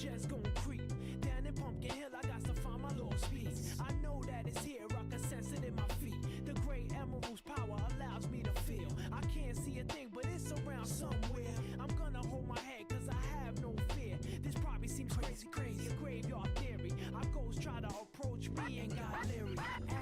just gonna creep down in Pumpkin Hill. I got to find my lost piece. I know that it's here, I can sense it in my feet. The great emerald's power allows me to feel. I can't see a thing, but it's around somewhere. I'm gonna hold my head, cause I have no fear. This probably seems crazy, a graveyard theory. Our ghosts try to approach me and got leery.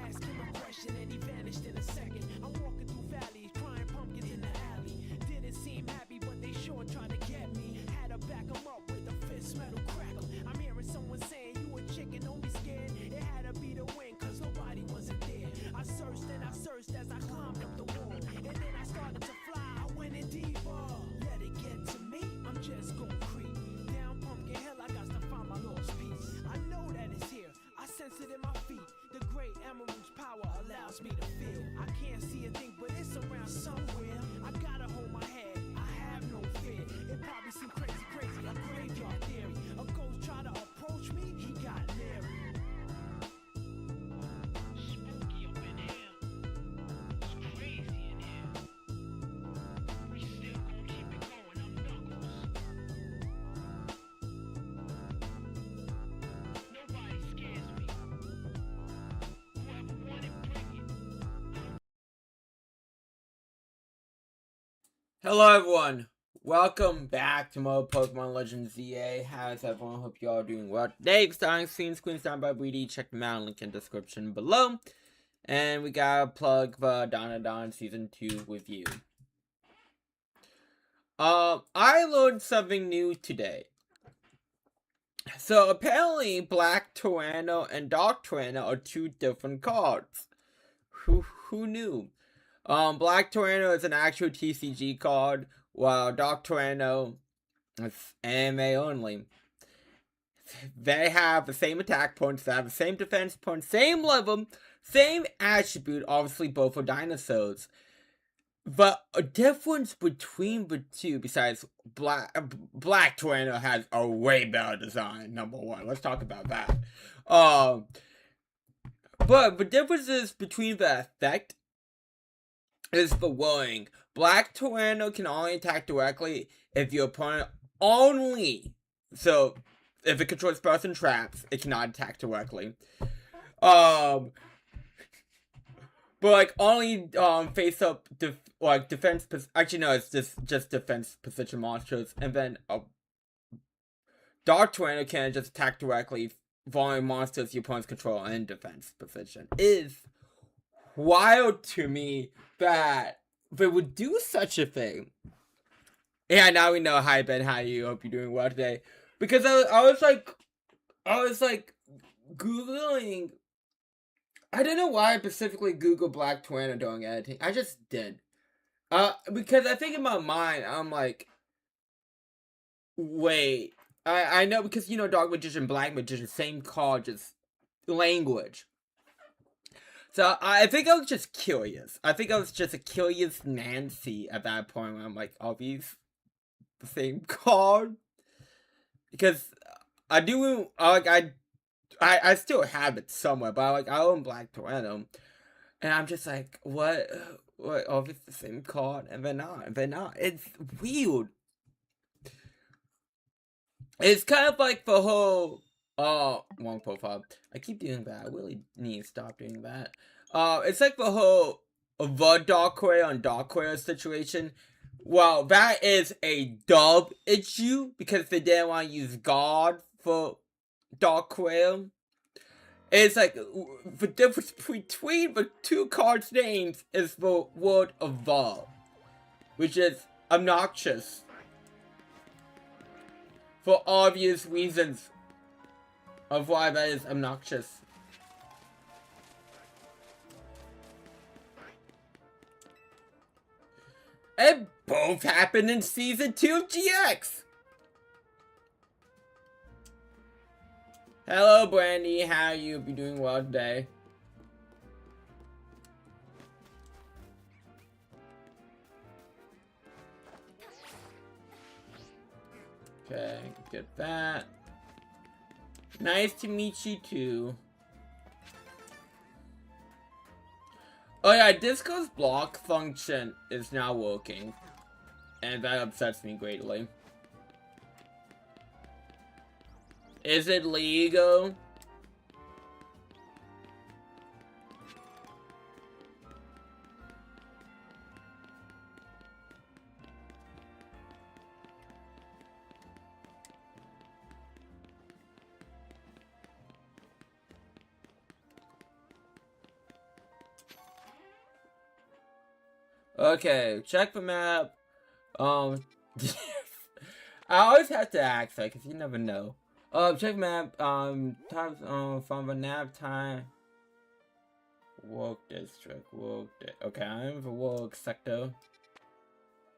Ask him a question and he vanished in a second. I'm walking through valleys, crying pumpkins in the alley. Didn't seem happy, but they sure tried to get me. Had to back them up with a fist metal crackle. I'm hearing someone saying, you a chicken, don't be scared. It had to be the wind, cause nobody wasn't there. I searched and I searched as I climbed up the wall. And then I started to fly, I went in deeper. Let it get to me, I'm just gonna creep down Pumpkin Hill. I got to find my lost piece. I know that it's here, I sense it in my feet. The great emerald's power allows me to feel. I can't see a thing, but it's around somewhere. I gotta hold my head, I have no fear. It probably seems crazy, a graveyard theory. A ghost try to approach me, he got leery. Spooky up in here, it's crazy in here. We still gonna keep it going, I'm Knuckles. Nobody scares me. Whoever wanted, bring it. Hello everyone, welcome back to more Pokemon Legends ZA. How's everyone? Hope you all doing well. Today, starting Screens down by BD. Check them out, link in description below. And we gotta plug the Donadon Season 2 review. I learned something new today. So apparently Black Tyranno and Dark Tyranno are two different cards. Who knew? Black Tyranno is an actual TCG card, while Dark Tyranno is anime only. They have the same attack points, they have the same defense points, same level, same attribute, obviously both are dinosaurs. But a difference between the two, besides Black Tyranno has a way better design, number one. Let's talk about that. But the differences between the effect is the following. Black Tyranno can only attack directly if your opponent only. So, if it controls spells and traps, it cannot attack directly. But like only face up defense. Actually, no, it's just defense position monsters, and then Dark Tyranno can just attack directly following monsters your opponent's control and defense position. Is wild to me that they would do such a thing. Yeah, now we know. Hi Ben, how are you? Hope you're doing well today. Because I was like Googling. I don't know why I specifically Googled Black Tyranno during editing. I just did. Because I think in my mind, I'm like, wait. I know because, you know, Dark Magician, Black Magician, same card, just language. So, I think I was just curious. I think I was just a curious Nancy at that point where I'm like, are these the same card? Because I do, I still have it somewhere, but I own Black Tyranno. And I'm just like, what, are these the same card? And they're not. It's weird. It's kind of like the whole, wrong profile. I keep doing that. I really need to stop doing that. It's like the whole the Darkrai on Darkrai situation. Well, that is a dub issue because they didn't want to use God for Darkrai. It's like the difference between the two cards' names is the word evolve, which is obnoxious for obvious reasons of why that is obnoxious. It both happened in Season 2 of GX! Hello, Brandy. How are you? Be doing well today. Okay, get that. Nice to meet you too. Oh yeah, Disco's block function is now working. And that upsets me greatly. Is it legal? Okay, check the map. I always have to ask that because you never know. Check map. Times from the nap time. Woke district. Okay, I'm in the woke sector.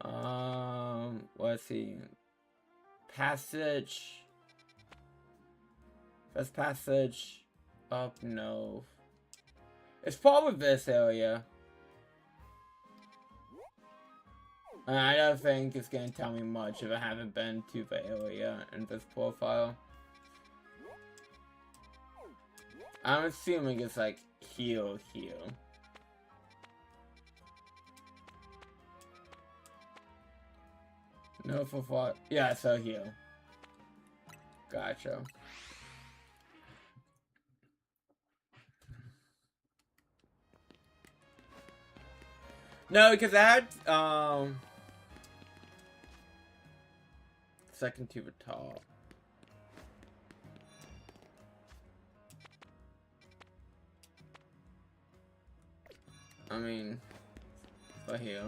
Let's see. Passage. First passage. Up no. It's probably this area. I don't think it's gonna tell me much if I haven't been to the area in this profile. I'm assuming it's like here. No, for what? Yeah, so here. Gotcha. No, because that, second to the top. I mean, right here.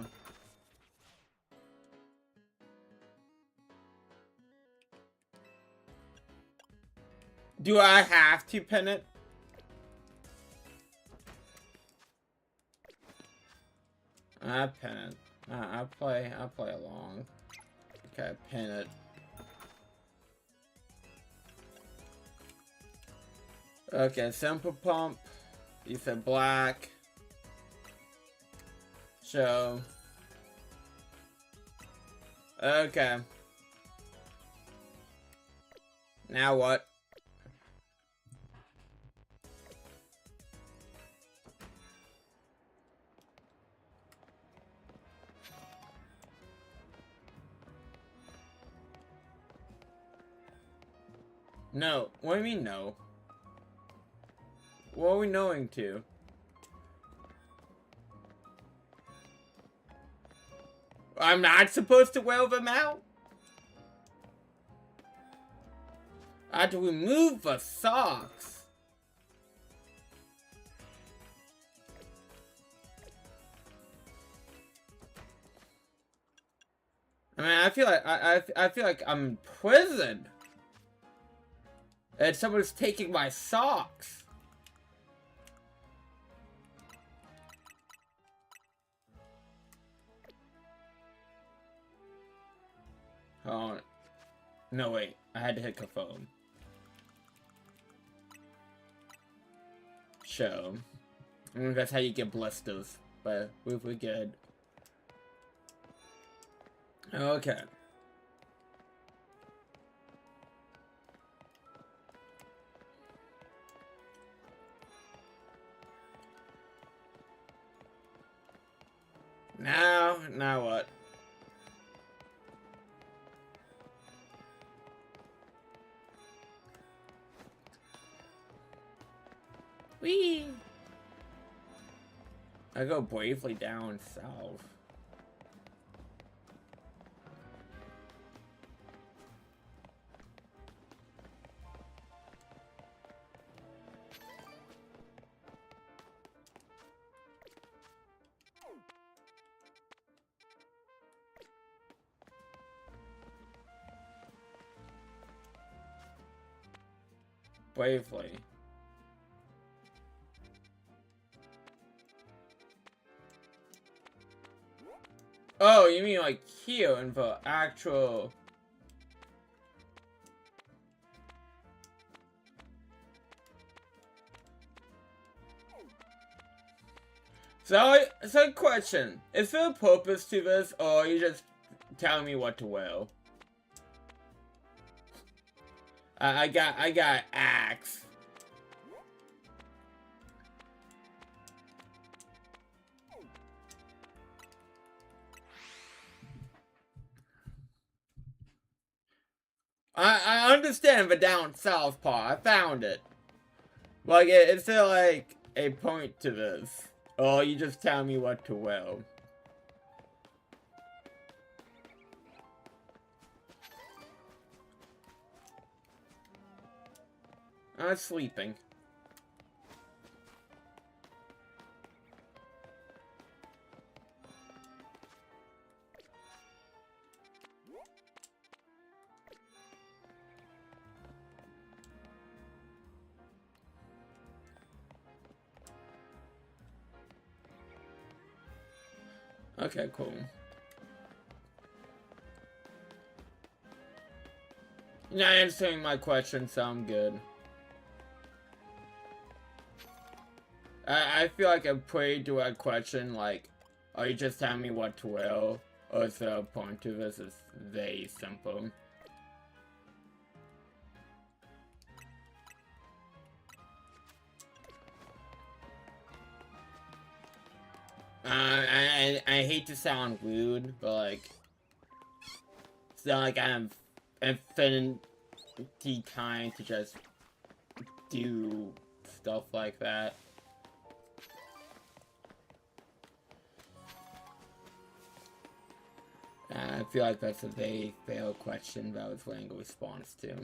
Do I have to pin it? I pin it. I play along. Okay, pin it. Okay, simple pump. You said black. Show. Okay. Now what? No. What do you mean no? What are we knowing to? I'm not supposed to wear them out? I have to remove the socks. I mean, I feel like I feel like I'm in prison. And someone's taking my socks. Oh, no, wait. I had to hit confirm. Show. I mean, that's how you get blisters. But we're good. Okay. Now what? Whee! I go bravely down south. Bravely. Oh, you mean like here in the actual... So question. Is there a purpose to this, or are you just telling me what to wear? I got axe. I understand the down south part. I found it. Like, is there, like, a point to this? Or you just tell me what to will? I was sleeping. Okay, cool. You're not answering my question, so I'm good. I feel like a pretty direct question, like, are you just telling me what to will? Or is there a point to this? It's very simple. I hate to sound rude, but like, it's not like I have infinity time to just do stuff like that. I feel like that's a very fair question that I was waiting a response to.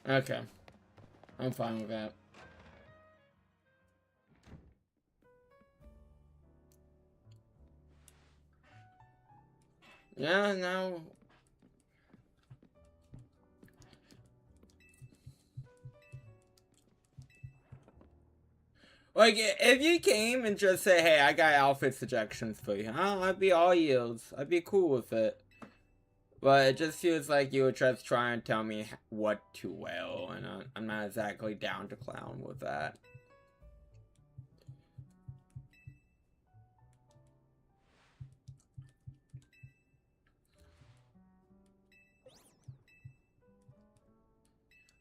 Okay. I'm fine with that. Yeah, no. Like, if you came and just say, hey, I got outfit suggestions for you, I'd be all ears. I'd be cool with it. But it just feels like you were just trying to tell me what to wear, and I'm not exactly down to clown with that.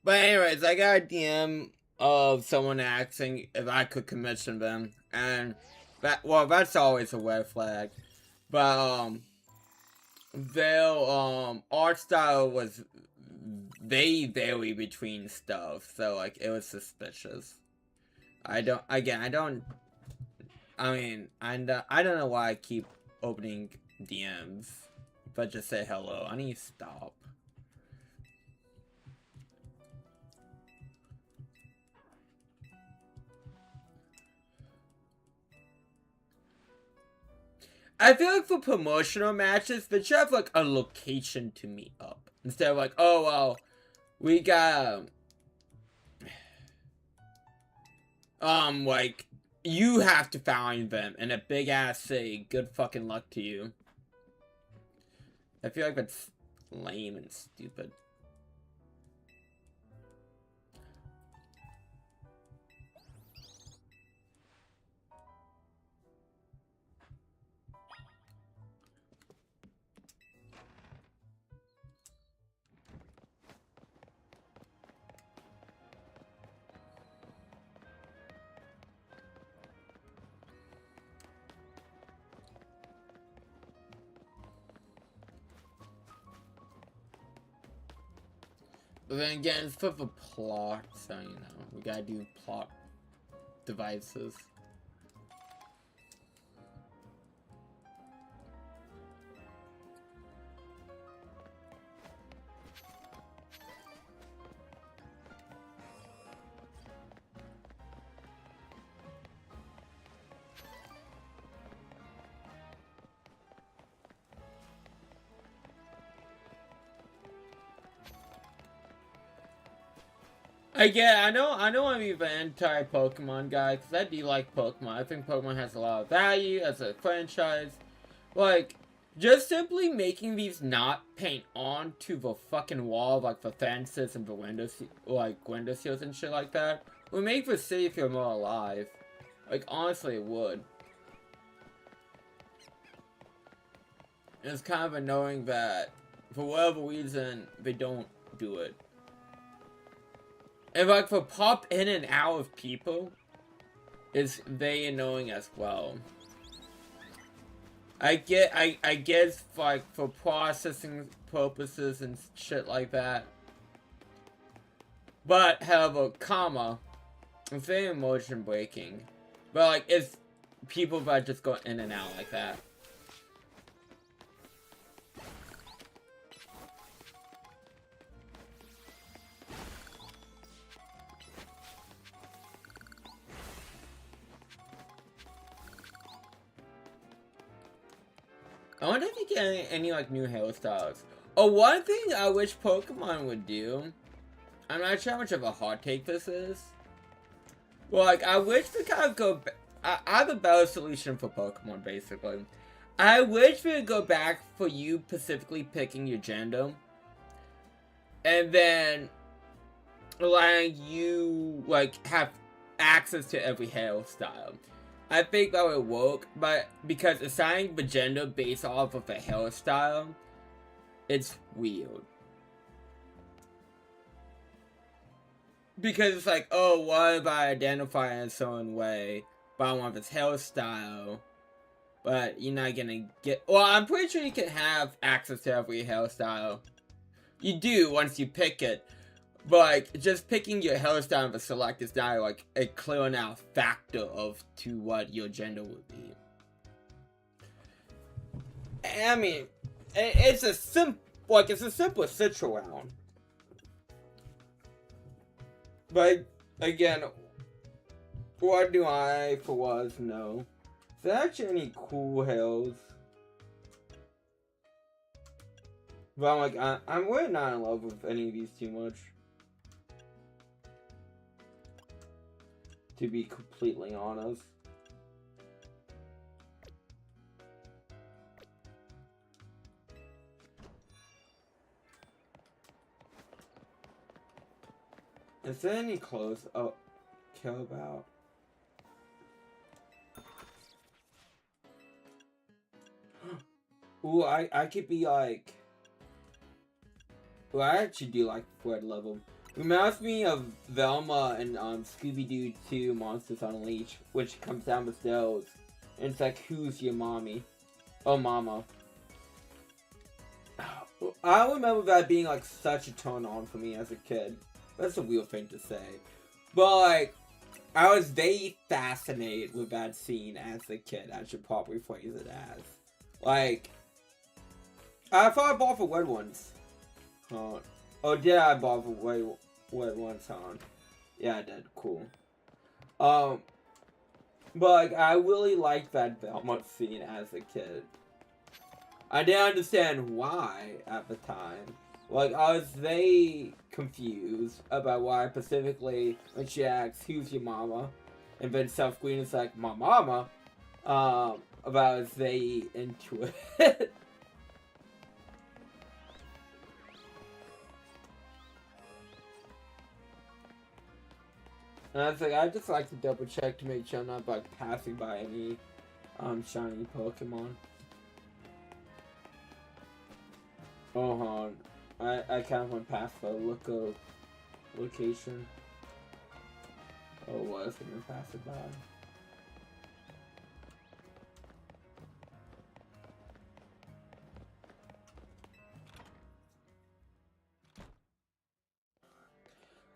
But anyways, I got a DM of someone asking if I could commission them, and that's always a red flag. But their art style was very vary between stuff, so like it was suspicious. I don't know why I keep opening DMs, but just say hello. I need to stop. I feel like for promotional matches, they should have like a location to meet up instead of like, oh well, we got like you have to find them in a big ass city. Good fucking luck to you. I feel like that's lame and stupid. But then again, it's for the plot, so you know, we gotta do plot devices. I know I'm even anti-Pokemon guy, because I do like Pokemon. I think Pokemon has a lot of value as a franchise. Like, just simply making these not paint onto the fucking wall, like the fences and the windows, like window seals and shit like that, would make the city feel more alive. Like, honestly, it would. It's kind of annoying that, for whatever reason, they don't do it. And like for pop in and out of people, is very annoying as well. I guess like for processing purposes and shit like that. But however, comma, it's very emotion breaking. But like it's people that just go in and out like that. I wonder if you get any like new hairstyles. Oh, one thing I wish Pokemon would do. I'm not sure how much of a hot take this is. Well, like I wish they kind of go. I have a better solution for Pokemon, basically. I wish we would go back for you specifically picking your gender, and then allowing you like have access to every hairstyle. I think that would work, but because assigning the gender based off of a hairstyle, it's weird. Because it's like, oh, what if I identify in a certain way, but I want this hairstyle, but you're not gonna get... Well, I'm pretty sure you can have access to every hairstyle. You do once you pick it. But, like, just picking your hairstyle to select is not, like, a clear enough factor of to what your gender would be. I mean, it's a simple sit around. But, again, what do I, for was, know? Is there actually any cool hairs? But I'm like, I'm really not in love with any of these too much. To be completely honest. Is there any clothes care about? Ooh, I could be like... Ooh, I actually do like the red level. Reminds me of Velma and Scooby-Doo 2 Monsters Unleashed, which comes down the stairs. And it's like, who's your mommy? Oh, mama. I remember that being like such a turn on for me as a kid. That's a weird thing to say. But like, I was very fascinated with that scene as a kid. I should probably phrase it as. Like, I thought I bought for red ones. Oh, yeah, I bought for red ones, huh? Yeah, I did. Cool. But like, I really liked that Velma scene as a kid. I didn't understand why at the time. Like, I was very confused about why specifically when she asks, who's your mama? And then South Green is like, my mama? But I was very into it. And I was like, I just like to double check to make sure I'm not like passing by any shiny Pokemon. Oh, hold on. I kind of went past the location. Oh, was gonna pass it by.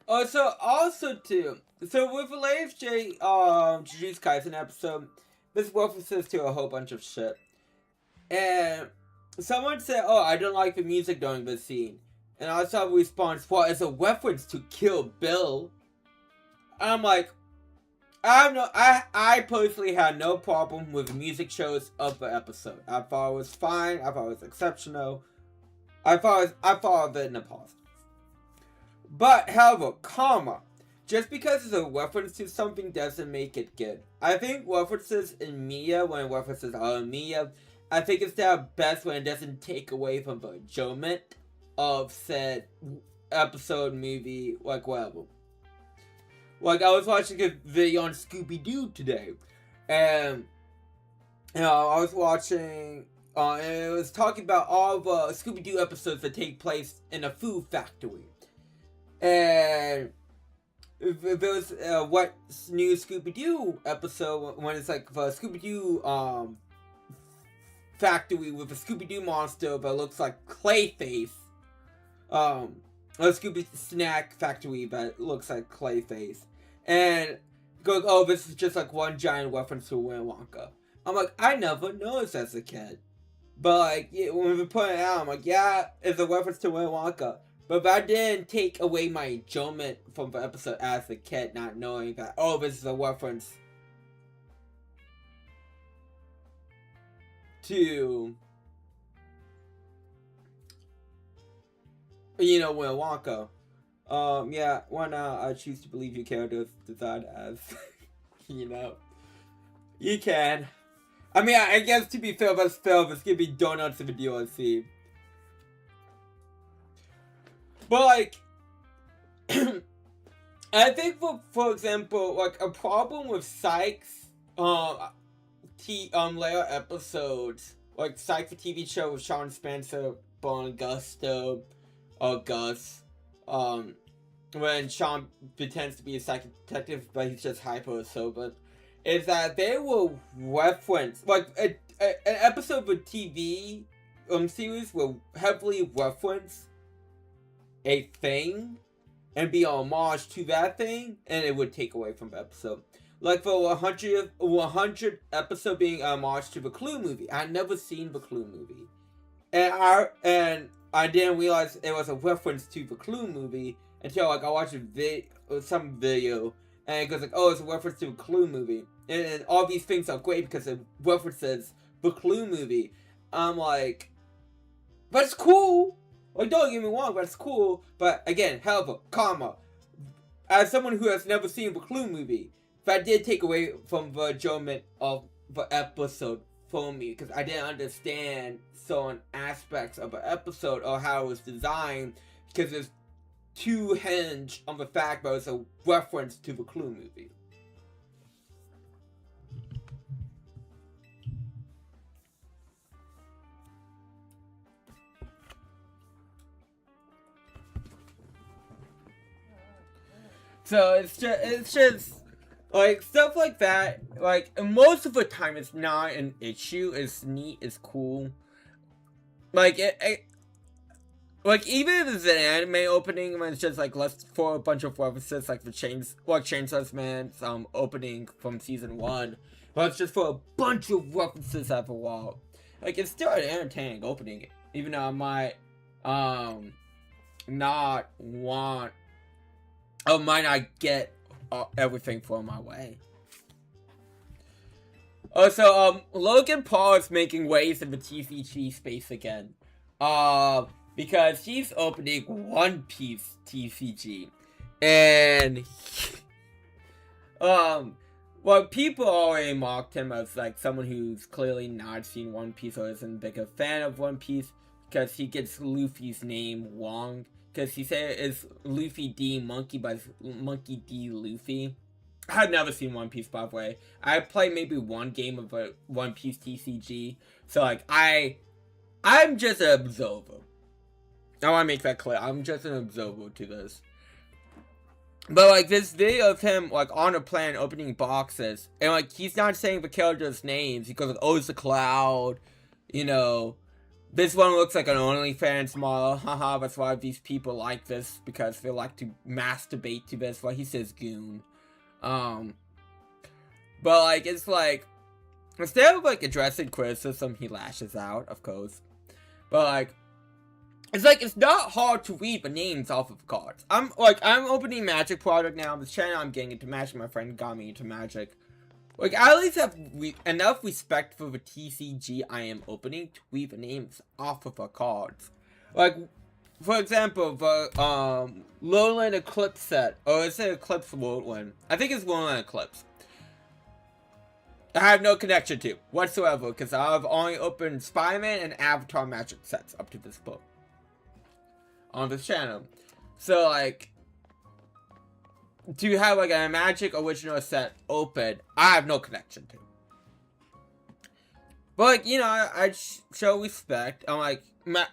Oh, so also too. So with the latest Jujutsu Kaisen episode, this references to a whole bunch of shit. And someone said, oh, I don't like the music during this scene. And I saw a response, well, it's a reference to Kill Bill. And I'm like, I personally had no problem with the music choice of the episode. I thought it was fine. I thought it was exceptional. I thought of it in the positive. But, however, just because it's a reference to something doesn't make it good. I think references in media, when references are in media, I think it's their best when it doesn't take away from the enjoyment of said episode, movie, like whatever. Like, I was watching a video on Scooby-Doo today, and, you know, I was watching, and it was talking about all the Scooby-Doo episodes that take place in a food factory. And if there was what new Scooby-Doo episode when it's like the Scooby-Doo factory with a Scooby-Doo monster that looks like Clayface. A Scooby snack factory that looks like Clayface. And goes, oh, this is just like one giant reference to Willy Wonka. I'm like, I never noticed as a kid. But like, when we put it out, I'm like, yeah, it's a reference to Willy Wonka. But that didn't take away my enjoyment from the episode as a kid, not knowing that, oh, this is a reference to, you know, Willy Wonka. Yeah, why not? I choose to believe your character is designed as, you know, you can. I mean, I guess to be fair, that's fair. There's gonna be donuts in the DLC. But like, I think for example, like a problem with Sykes, later episodes, like Sykes, the TV show with Sean Spencer, Bon Gusto, Gus, when Sean pretends to be a psychic detective, but he's just hyper sober, is that they will reference, like, an episode of a TV series will heavily reference a thing and be a homage to that thing, and it would take away from the episode. Like the 100 episode being a homage to the Clue movie. I had never seen the Clue movie. And I didn't realize it was a reference to the Clue movie until like I watched some video and it goes like, oh, it's a reference to a Clue movie. And all these things are great because it references the Clue movie. I'm like, but it's cool. Like, don't get me wrong, but it's cool. But again, however, karma. As someone who has never seen the Clue movie, that did take away from the enjoyment of the episode for me. Because I didn't understand certain aspects of the episode or how it was designed. Because it's too hinged on the fact that it's a reference to the Clue movie. So it's just like stuff like that. Like most of the time, it's not an issue. It's neat. It's cool. Like like even if it's an anime opening, when it's just like less for a bunch of references, like the Chainsaw Man's opening from season 1, but it's just for a bunch of references at the wall. Like it's still an entertaining opening, even though I might not want. I might not get everything thrown my way. Also, Logan Paul is making waves in the TCG space again. Because he's opening One Piece TCG. And, well, people already mocked him as, like, someone who's clearly not seen One Piece or isn't a bigger fan of One Piece. Because he gets Luffy's name wrong. Because he said it's Luffy D Monkey, but it's Monkey D Luffy. I've never seen One Piece, by the way. I played maybe one game of a One Piece TCG. So, like, I'm just an observer. I want to make that clear. I'm just an observer to this. But, like, this video of him, like, on a planet opening boxes. And, like, he's not saying the characters' names. He goes, like, oh, it's a cloud. You know. This one looks like an OnlyFans model. Haha, that's why these people like this. Because they like to masturbate to this. Well, he says goon. But, like, it's like, instead of, like, addressing criticism, he lashes out, of course. But, like, it's not hard to read the names off of cards. I'm opening Magic product now. This channel, I'm getting into Magic. My friend got me into Magic. Like, I at least have enough respect for the TCG I am opening to read the names off of the cards. Like, for example, the, Lowland Eclipse set. Or is it Eclipse Lowland? I think it's Lowland Eclipse. I have no connection to whatsoever, because I've only opened Spider-Man and Avatar Magic sets up to this point. On this channel. So, like, to have, like, a Magic original set open, I have no connection to. But, like, you know, I show respect. I'm like,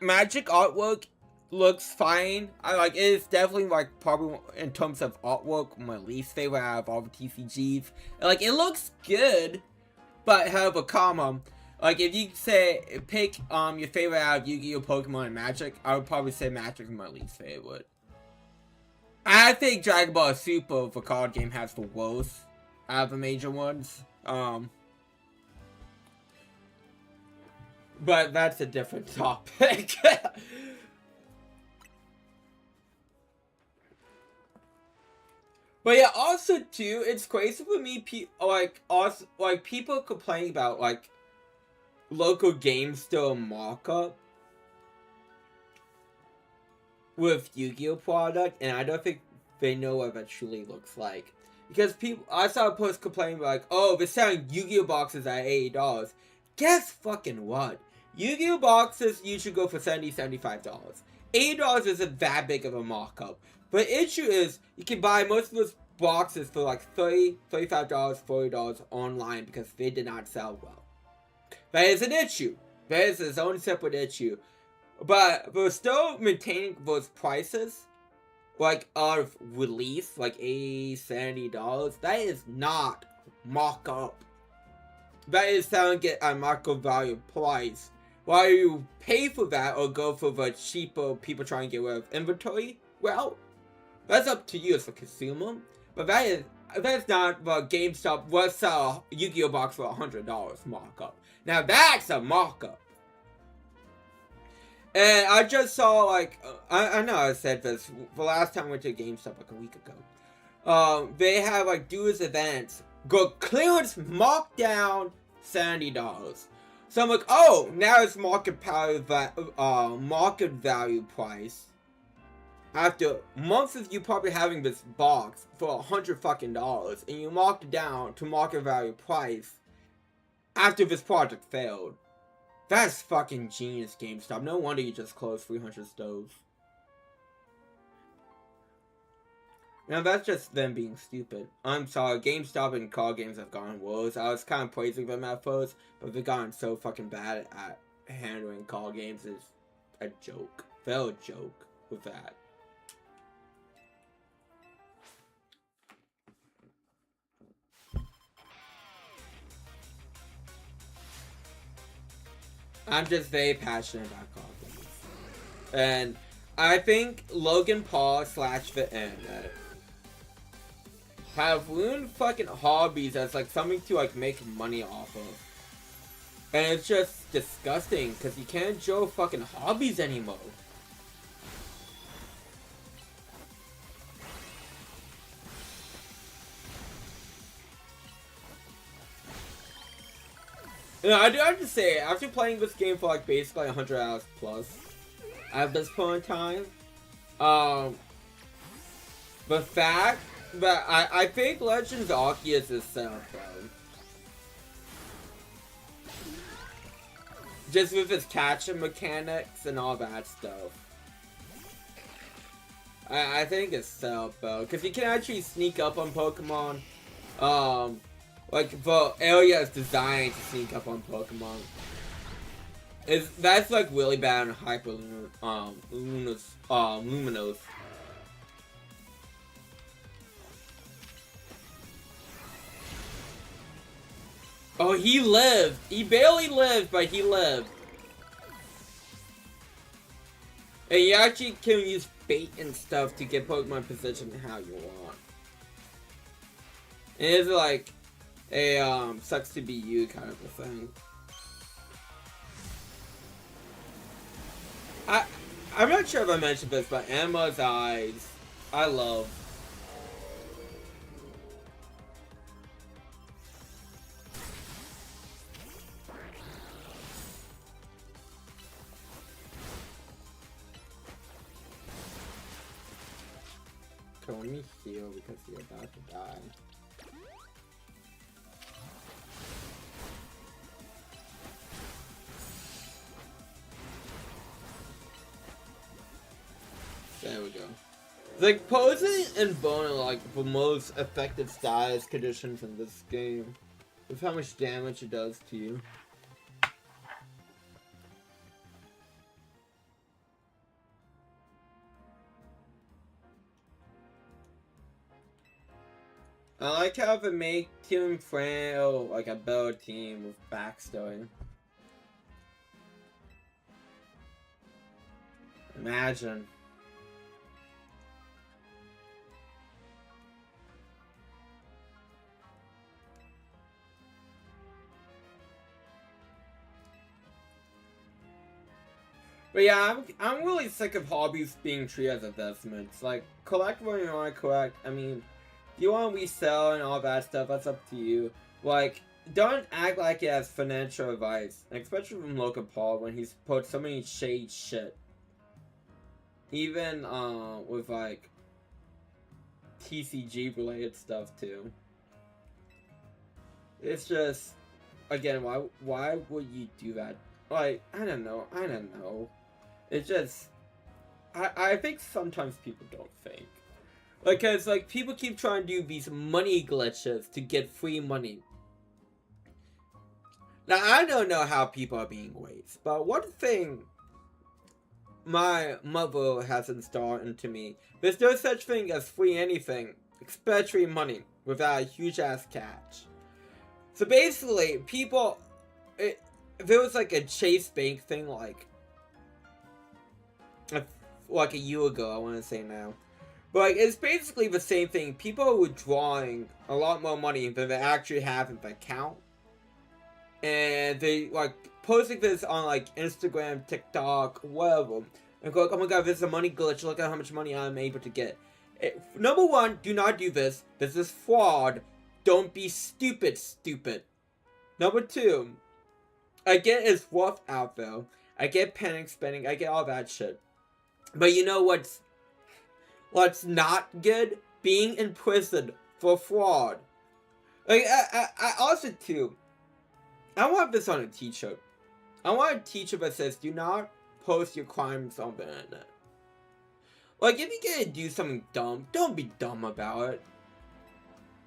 Magic artwork looks fine. I like it is definitely like probably in terms of artwork my least favorite out of all the TCGs. Like it looks good, but have a comma. Like if you say pick your favorite out of Yu-Gi-Oh, Pokemon, and Magic, I would probably say Magic is my least favorite. I think Dragon Ball Super, the card game, has the worst out of the major ones. But that's a different topic. But yeah, also too, it's crazy for me. People complaining about like local game store markup with Yu-Gi-Oh product, and I don't think they know what that truly looks like. Because I saw a post complaining like, oh, they're selling Yu-Gi-Oh boxes at $80. Guess fucking what? Yu-Gi-Oh boxes usually go for $70, $75. $80 isn't that big of a markup. But the issue is, you can buy most of those boxes for like $30, $35, $40 online because they did not sell well. That is an issue. That is its own separate issue. But we're still maintaining those prices, like out of release, like $80, $70. That is not markup. That is selling it at market value price. Why you pay for that or go for the cheaper people trying to get rid of inventory? Well, that's up to you as a consumer. But that's not what GameStop was sell a Yu-Gi-Oh box for $100 markup. Now that's a markup. And I just saw like I know I said this the last time I went to GameStop like a week ago. They have like Duel's events go clearance markdown $70. So I'm like, oh, now it's market value price. After months of you probably having this box for $100 and you marked it down to market value price after this project failed. That's fucking genius, GameStop. No wonder you just closed 300 stores. Now that's just them being stupid. I'm sorry, GameStop and card games have gone worse. I was kind of praising them at first, but they've gotten so fucking bad at handling card games. It's a joke. They're a joke with that. I'm just very passionate about card games. And I think Logan Paul / the internet have ruined fucking hobbies as like something to like make money off of. And it's just disgusting because you can't enjoy fucking hobbies anymore. You know, I do have to say, after playing this game for like basically 100 hours plus at this point in time, the fact that I think Legends Arceus is set up, bro. Just with its catching mechanics and all that stuff. I think it's set up, bro. Because you can actually sneak up on Pokemon. Like, the area is designed to sneak up on Pokemon. That's like really bad on Hyper Luminos. Oh, he lived! He barely lived, but he lived. And you actually can use bait and stuff to get Pokemon positioned how you want. And it's like a sucks to be you kind of a thing. I'm not sure if I mentioned this, but Emma's eyes, I love. Okay, let me heal because you're about to die. There we go. Like, Posing and Bone are like the most effective status conditions in this game. With how much damage it does to you. I like how they make Team Fran like a better team with backstory. Imagine. But yeah, I'm really sick of hobbies being treated as investments. Like, collect what you want to collect. I mean, if you want to resell and all that stuff, that's up to you. Like, don't act like it has financial advice. Especially from Logan Paul when he's put so many shade shit. Even, with, like, TCG related stuff, too. It's just, again, why would you do that? Like, I don't know. It's just, I think sometimes people don't think. Like, cause, like, people keep trying to do these money glitches to get free money. Now, I don't know how people are being waste, but one thing my mother has installed into me, there's no such thing as free anything, especially money, without a huge ass catch. So basically, people, if there was like a Chase Bank thing like a year ago, I want to say now. But like, it's basically the same thing. People are withdrawing a lot more money than they actually have in the account. And they like posting this on like Instagram, TikTok, whatever. And go like, oh my god, this is a money glitch. Look at how much money I'm able to get. Number one, do not do this. This is fraud. Don't be stupid. Number two, I get it's rough out there. I get panic spending. I get all that shit. But you know what's not good? Being in prison for fraud. Like, I also, too, I want this on a t-shirt. I want a t-shirt that says, do not post your crimes on the internet. Like, if you're gonna do something dumb, don't be dumb about it.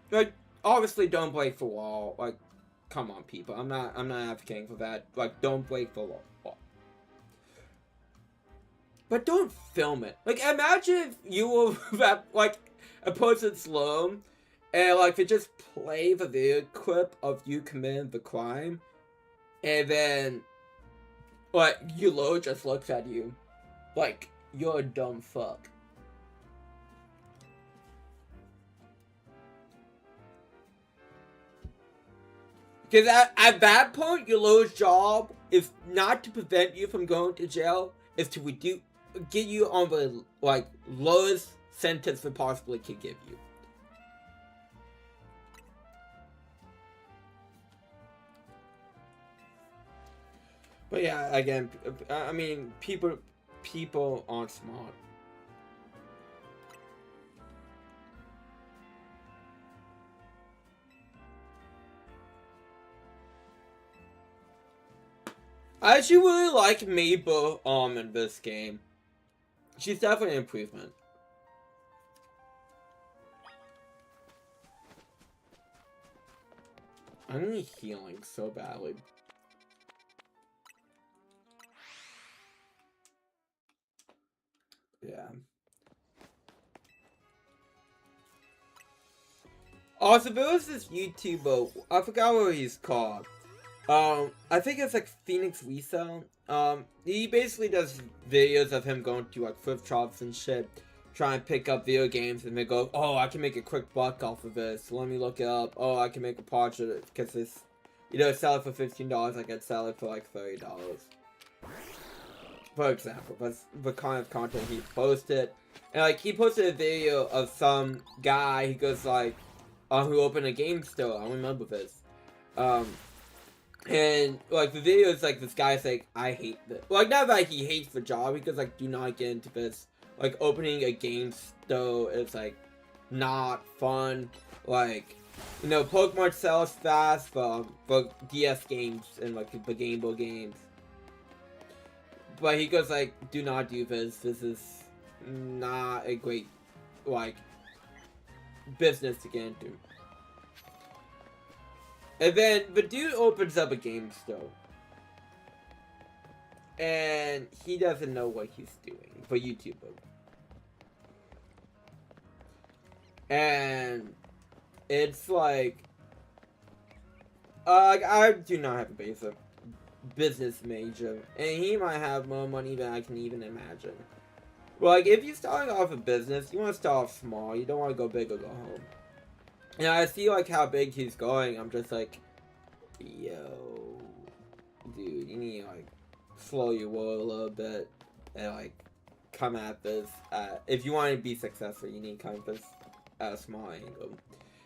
Like, obviously, don't break the law. Like, come on, people. I'm not advocating for that. Like, don't break the law. But don't film it. Like, imagine if you were at, like, a person's loan, and, like, they just play the video clip of you committing the crime, and then, like, your loan just looks at you like, you're a dumb fuck. Because at that point, your loan's job is not to prevent you from going to jail, is to get you on the, like, lowest sentence they possibly could give you. But yeah, again, I mean, people aren't smart. I actually really like Mabel in this game. She's definitely an improvement. I need healing so badly. Yeah. Also, there was this YouTuber, I forgot what he's called. I think it's like Phoenix Resale. He basically does videos of him going to like thrift shops and shit, trying to pick up video games, and they go, oh, I can make a quick buck off of this. Let me look it up. Oh, I can make a portrait because this, you know, sell it for $15. I could sell it for like $30. For example, that's the kind of content he posted. And like, he posted a video of some guy, he goes like, who opened a game store. I remember this. And, like, the video is, like, this guy's, like, I hate this. Like, not that he hates the job, because, like, do not get into this. Like, opening a game store is, like, not fun. Like, you know, Pokemon sells fast for DS games and, like, the Game Boy games. But he goes, like, do not do this. This is not a great, like, business to get into. And then the dude opens up a game store. And he doesn't know what he's doing for YouTuber. And it's like, I do not have a basic business major, and he might have more money than I can even imagine. Well, like, if you're starting off a business, you want to start off small. You don't want to go big or go home. And I see, like, how big he's going. I'm just like, yo, dude, you need to, like, slow your roll a little bit and, like, come at this. If you want to be successful, you need to come at this at a small angle.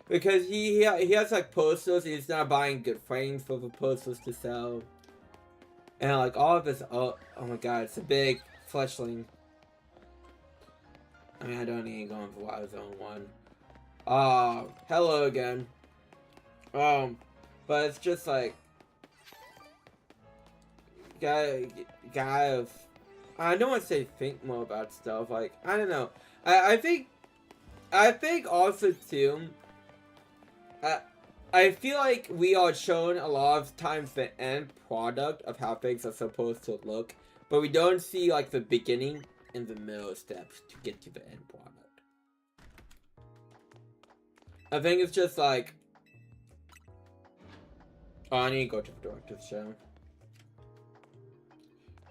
Because he has, like, posters, and he's not buying good frames for the posters to sell. And, like, all of this, oh my god, it's a big fleshling. I mean, I don't need to go into Wild Zone 1. Hello again. But it's just like, I don't want to say think more about stuff. Like, I don't know. I think also too. I feel like we are shown a lot of times the end product of how things are supposed to look, but we don't see like the beginning and the middle steps to get to the end product. I think it's just like, oh, I need to go to the director's show.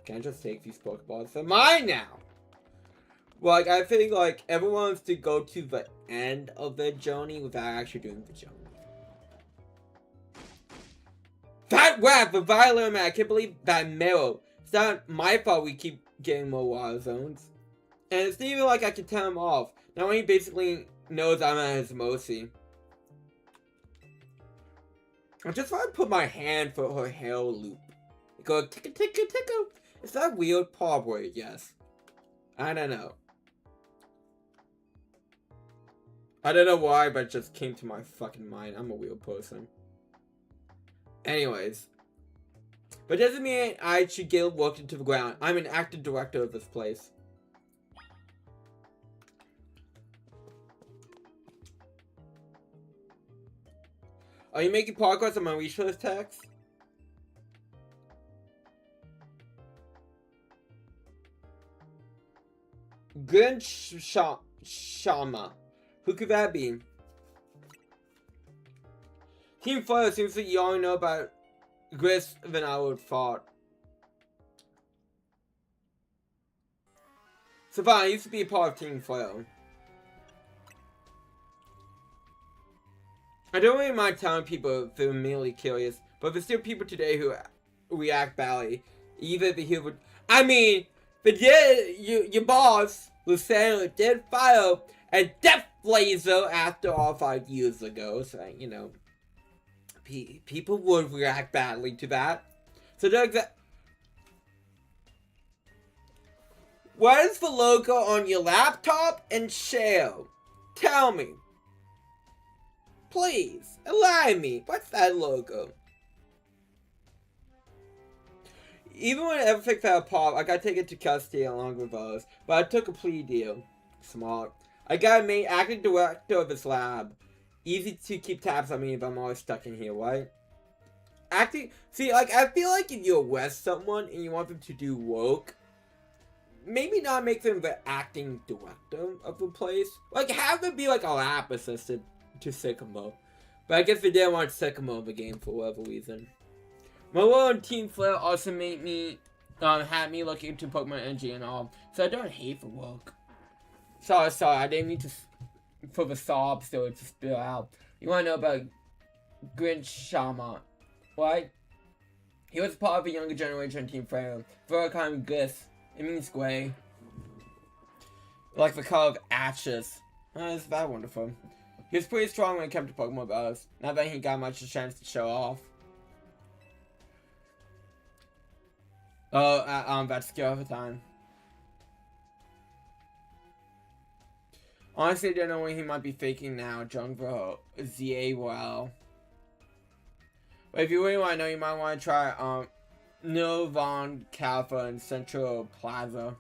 Can I just take these Pokeballs? They're mine now! Well, like, I think, like, everyone wants to go to the end of their journey without actually doing the journey. That rap, the violin man, I can't believe that Mero. It's not my fault we keep getting more wild zones. And it's not even like I can tell him off. Now he basically knows I'm at his mercy. I just want to put my hand for her hair loop. Go ticka ticka ticka. Is that weird? Probably, yes. I don't know. I don't know why, but it just came to my fucking mind. I'm a weird person. Anyways. But doesn't mean I should get worked into the ground. I'm an active director of this place. Are you making progress on my research text? Shama. Who could that be? Team Fire seems like you already know about Gris than I would have thought. Savannah, I used to be a part of Team Fire. I don't really mind telling people if they're merely curious, but there's still people today who react badly. Either the human, I mean, but your boss, Luciano, did fire a death laser after all 5 years ago, so, you know, people would react badly to that. So, what is the logo on your laptop and share? Tell me. Please, allow me. What's that logo? Even when everything fell apart, I gotta take it to custody along with us. But I took a plea deal. Smart. I got made acting director of this lab. Easy to keep tabs on me if I'm always stuck in here, right? Acting. See, like, I feel like if you arrest someone and you want them to do work, maybe not make them the acting director of the place. Like, have them be like a lab assistant to Sycamore. But I guess they didn't want Sycamore in the game for whatever reason. My role in Team Flare also made me, had me look into Pokemon Energy and all, so I don't hate the work. Sorry, I didn't mean to, for the sobs to spill out. You wanna know about Grinch Shama, right? He was part of a younger generation Team Flare. For a kind of Glyph, it means gray. Like the color of ashes. Isn't that wonderful? He was pretty strong when it came to Pokemon battles. Not that he got much of a chance to show off. That's skill over time. Honestly, I don't know when he might be faking now. Jungvo, ZA, well. But if you really want to know, you might want to try, Nilvan Kalfa in Central Plaza.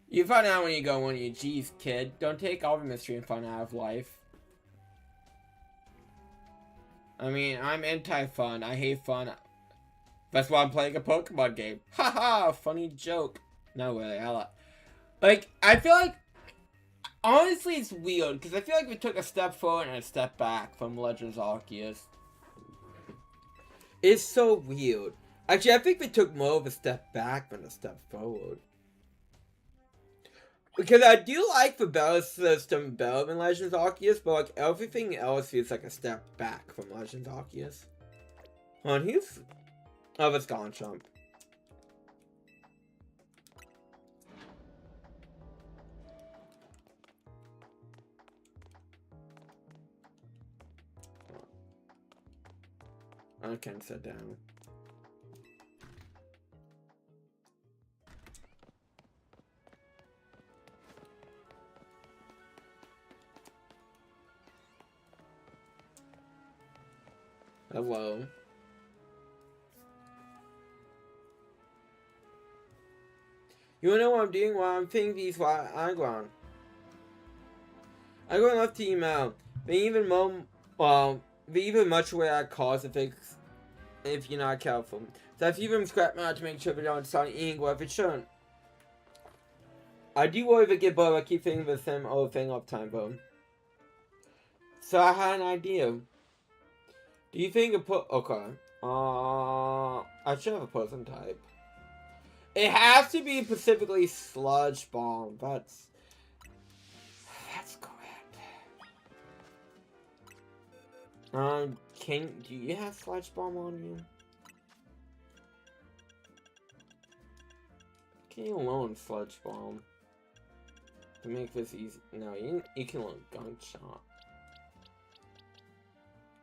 You find out when you go when you, geez, kid. Don't take all the mystery and fun out of life. I mean, I'm anti-fun. I hate fun. That's why I'm playing a Pokemon game. Haha, funny joke. No, really, Like, I feel like, honestly, it's weird, because I feel like we took a step forward and a step back from Legends Arceus. It's so weird. Actually, I think we took more of a step back than a step forward. Because I do like the battle system better than Legends Arceus, but like everything else feels like a step back from Legends Arceus. On he's... Oh, it's gone, Chump. I can't sit down. Hello. You wanna know what I'm doing while I'm pinging these while I'm gone? I'm going left to email. They even they even much way I cause a fix if you're not careful. So I've even scrap out to make sure we don't start eating what it shouldn't. I do worry if it get bored, I keep thinking the same old thing all the time, though. So I had an idea. Do you think okay. I should have a person type. It has to be specifically Sludge Bomb. That's correct. Do you have Sludge Bomb on you? Can you loan Sludge Bomb? To make this easy. No, you can loan Gunshot.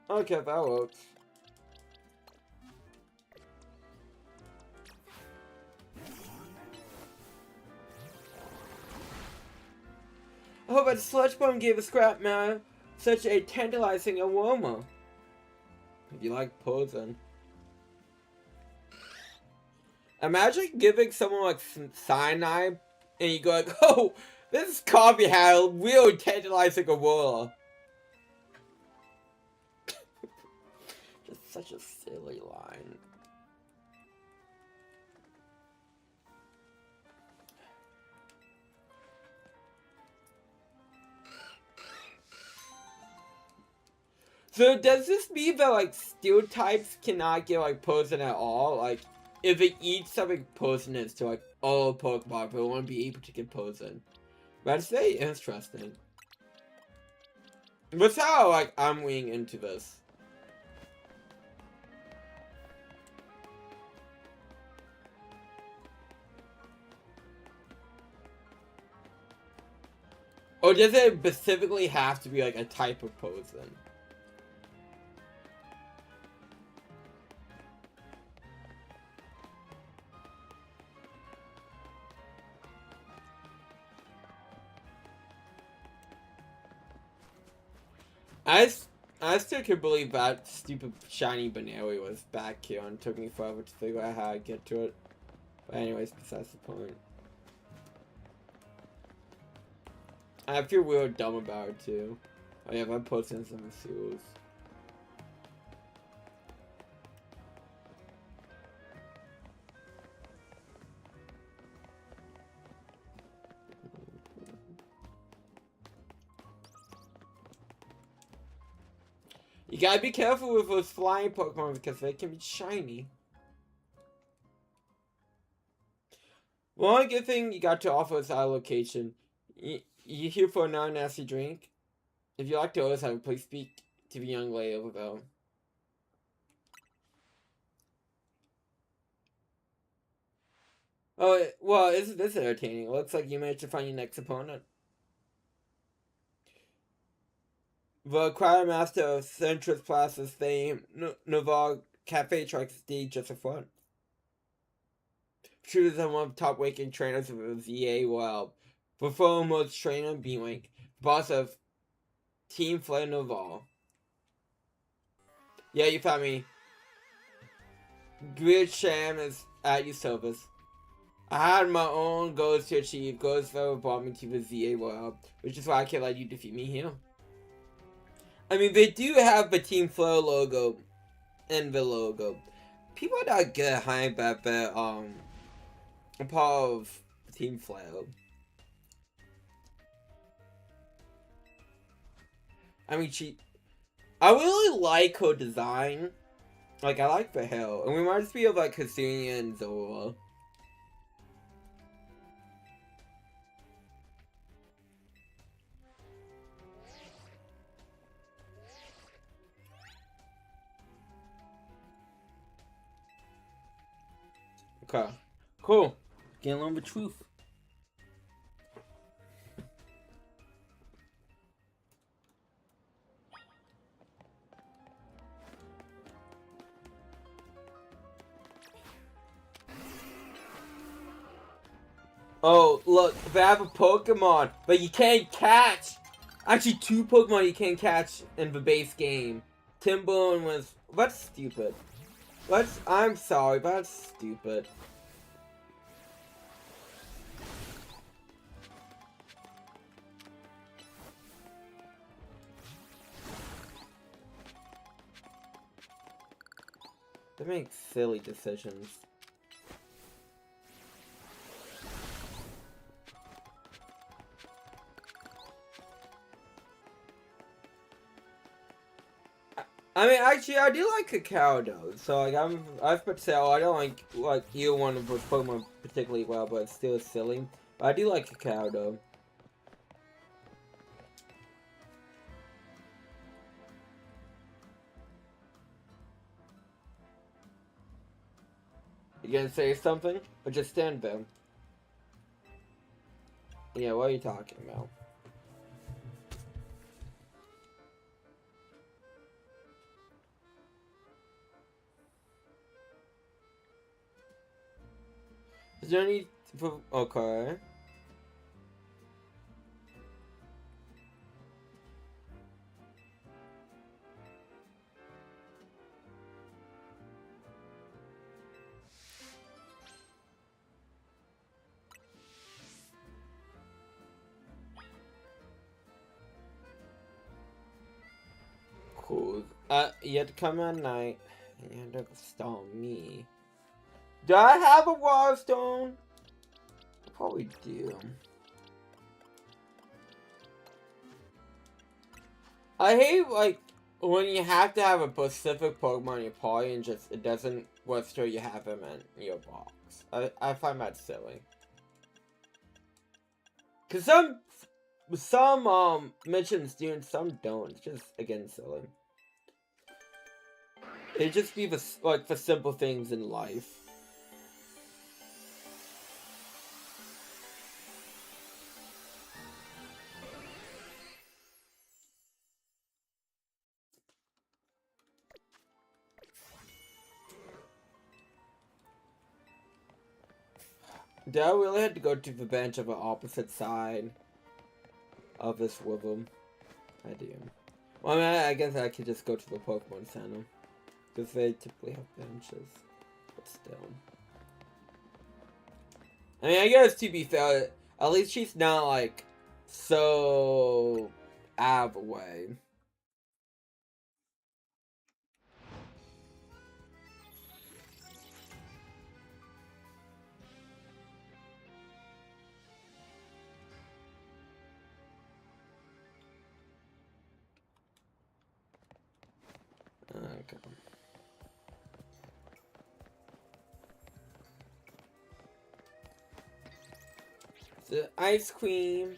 Okay, that works. Oh, but Sludge Bomb gave a scrap man such a tantalizing aroma. If you like poison. Imagine giving someone like cyanide and you go like, oh, this coffee had a real tantalizing aroma. Just such a silly line. So does this mean that like steel types cannot get like poison at all? Like if it eats something poisonous to like all Pokemon, but it won't be able to get poison. That's very interesting. That's how like I'm weighing into this. Or does it specifically have to be like a type of poison? I still can't believe that stupid shiny banana was back here and it took me forever to figure out how to get to it. But anyways, besides the point. I feel real dumb about it too. Oh yeah, I'm posting some seals. You gotta be careful with those flying Pokemon because they can be shiny. One good thing you got to offer is our location. You here for a non-nasty drink? If you like to always have, please speak to the young lady over there. Oh, well, isn't this entertaining? It looks like you managed to find your next opponent. The choir master of Centrus Plaza's fame, Navarre Cafe Truck stage just a front. She was one of the top ranking trainers of the VA World. The foremost trainer being like boss of Team Flare Navarre. Yeah, you found me. Great Sham is at your service. I had my own goals to achieve, goals that brought me to the ZA World, which is why I can't let you defeat me here. I mean, they do have the Team Flow logo and the logo. People are not good at hype at the, part of Team Flow. I mean, I really like her design. Like, I like the hair. It reminds me of, like, Hasunia and Zora. Okay. Cool. Can't learn the truth. Oh, look, they have a Pokemon, but you can't catch. Actually, 2 Pokemon you can't catch in the base game. Timberland was... That's stupid. I'm sorry, but that's stupid. They make silly decisions. I mean, actually, I do like Cacao though. So like, I was about to say, oh, I don't like either one of those Pokemon particularly well, but it's still silly. But I do like Cacao though. You gonna say something, or just stand there? Yeah, what are you talking about? Is there any... Okay. Cool. You had to come at night, and you had to stone me. Do I have a Wildstone? I probably do. I hate, like, when you have to have a specific Pokemon in your party and just, it doesn't register you have him in your box. I find that silly. Cause some missions do and some don't. It's just, again, silly. It'd just be like, for simple things in life. Do I really have to go to the bench of the opposite side of this river? I do. Well, I mean, I guess I could just go to the Pokemon Center. Because they typically have benches. But still. I mean, I guess to be fair, at least she's not, like, so out of the way. Okay. The ice cream.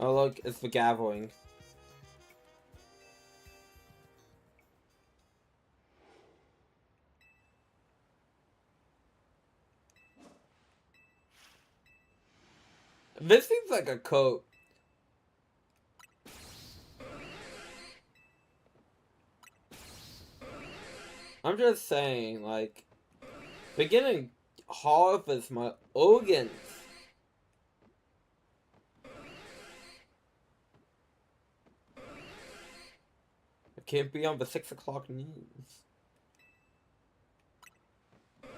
Oh look, it's the gathering. This seems like a coat. I'm just saying, like, beginning harvest my organs. I can't be on the 6 o'clock news. I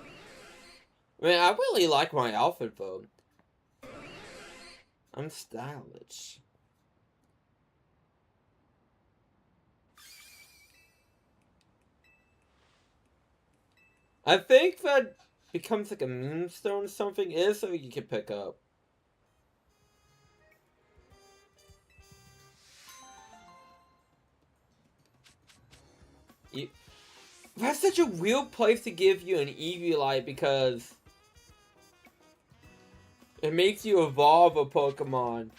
mean, I really like my outfit though. I'm stylish. I think that becomes like a moonstone or something. It is something you can pick up. That's such a weird place to give you an Eviolite because it makes you evolve a Pokemon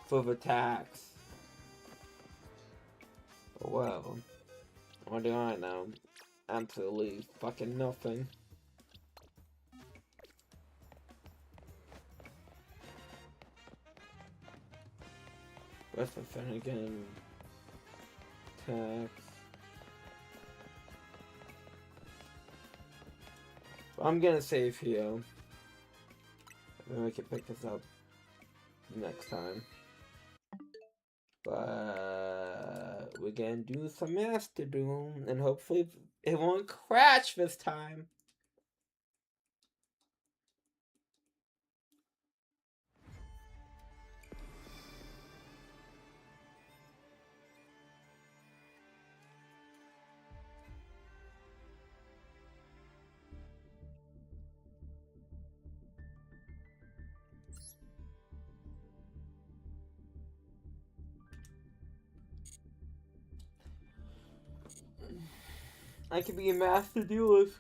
for the attacks. Oh, well, what do I know? Absolutely fucking nothing. That's the thing again. Attacks. I'm gonna save here. Then we can pick this up next time. But we're gonna do some Master Duel, and hopefully it won't crash this time. I could be a Master Duelist.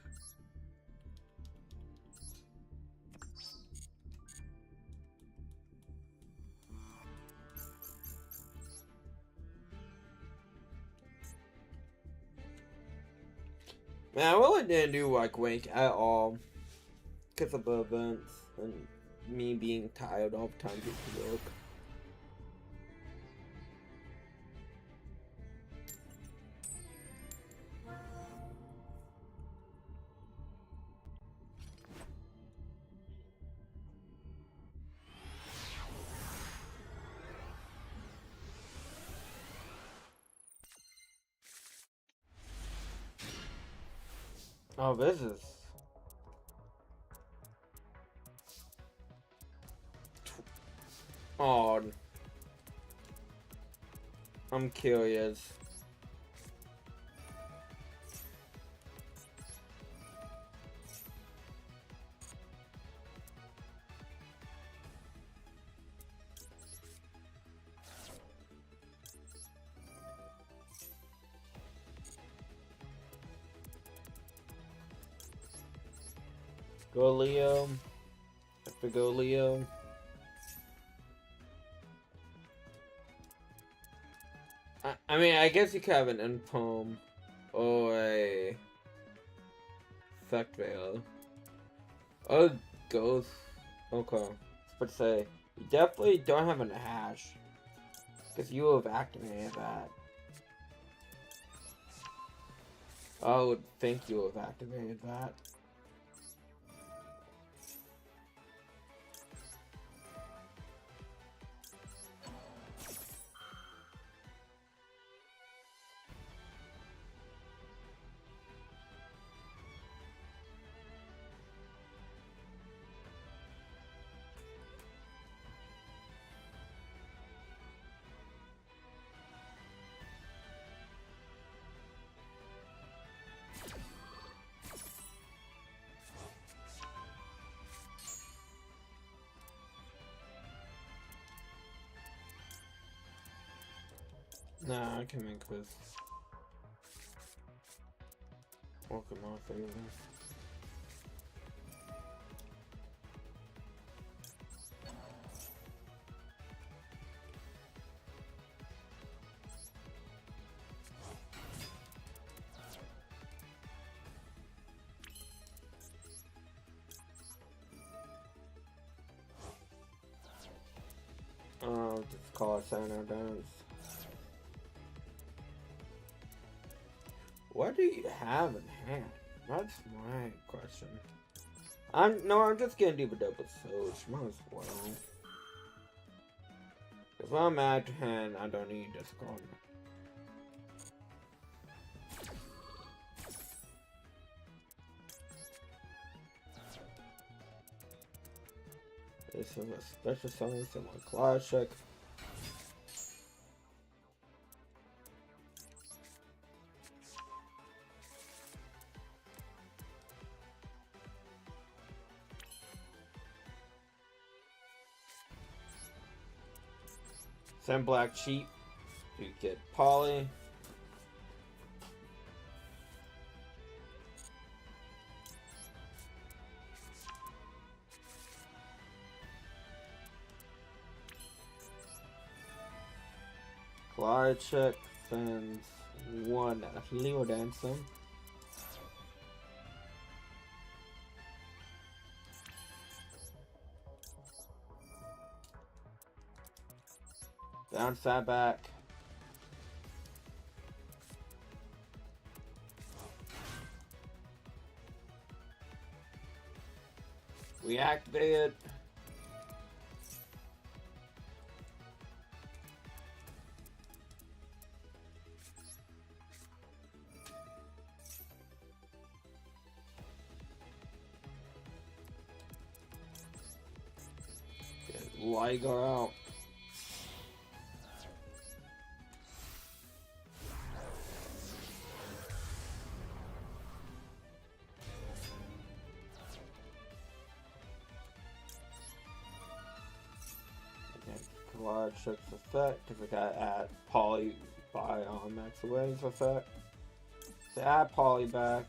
Man, I really didn't do like Wake at all because of the events and me being tired all the time due to work. Oh, this is odd. I'm curious. Go Leo. Have to go Leo. I mean, I guess you could have an end poem or a effect veil. Oh, ghost. Okay. But say, you definitely don't have a hash because you have activated that. I would think you have activated that. Nah, I can make this. Pokemon favor. Just call it Center Dance. What do you have in hand? That's my question. I'm just gonna do the double search. Might as well. If I'm at hand, I don't need this card. This is a special summon, similar classic. Send black cheap. You get Polly. Clyde check sends one Leo Danson. Bounce that back. We activate it. Get Liger out. Large ship's effect because I got add Poly by Max Awareness effect. So add Poly back.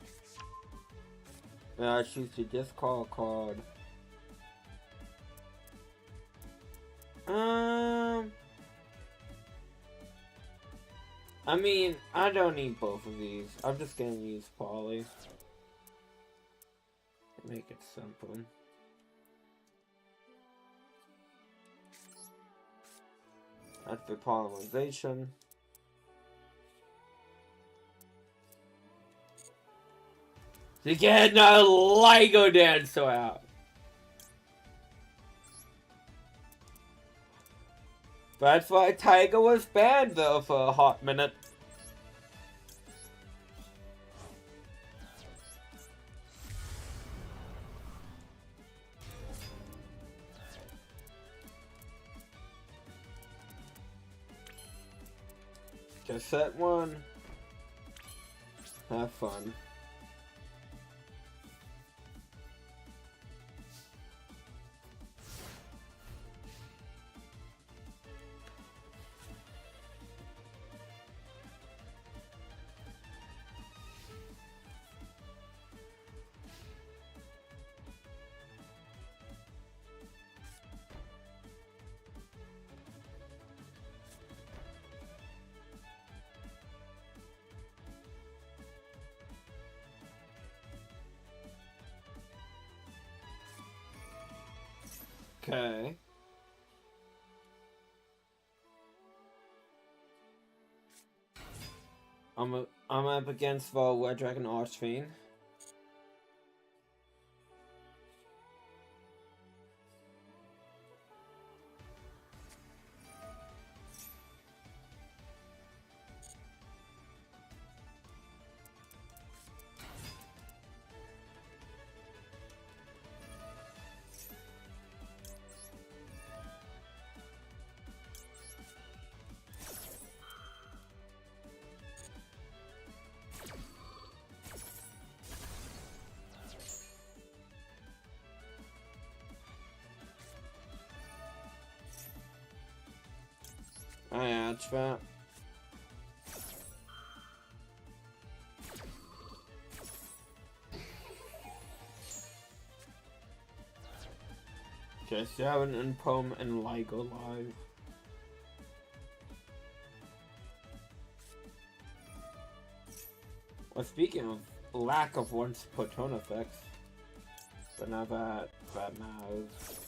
And I choose to discard a card. I mean, I don't need both of these. I'm just gonna use Poly. Make it simple. That's the polymerization. To get a Lego Dancer out. That's why Tiger was banned though for a hot minute. Cassette one. Have fun. Okay. I'm up against the Red Dragon Archfiend. I add that. Okay, so I have an Unpom and Ligo live. Well, speaking of lack of once put tone effects, but now that matters.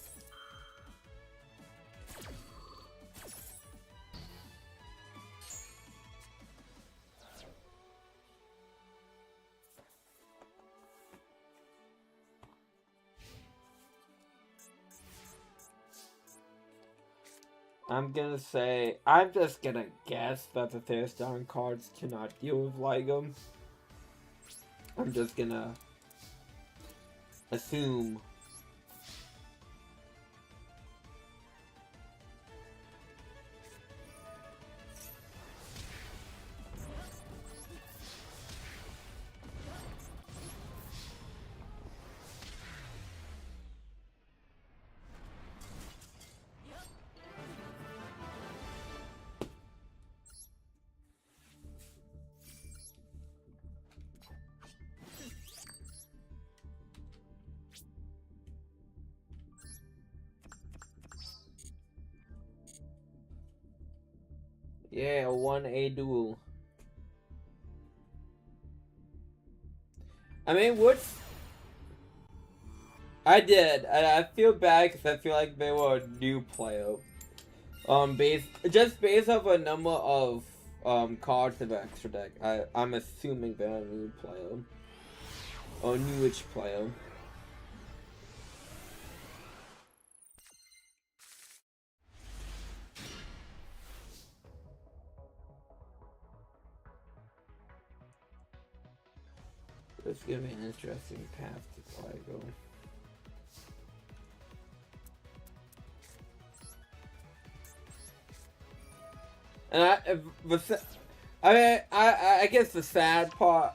I'm just gonna guess that the Thurston cards cannot deal with Ligo. I'm just gonna assume. Yeah, 1A duel. I mean, what's... I did. I feel bad because I feel like they were a new player. Based off a number of cards of extra deck. I'm assuming they're a new player. Or newish player. It's gonna be an interesting path to probably go. And I guess the sad part,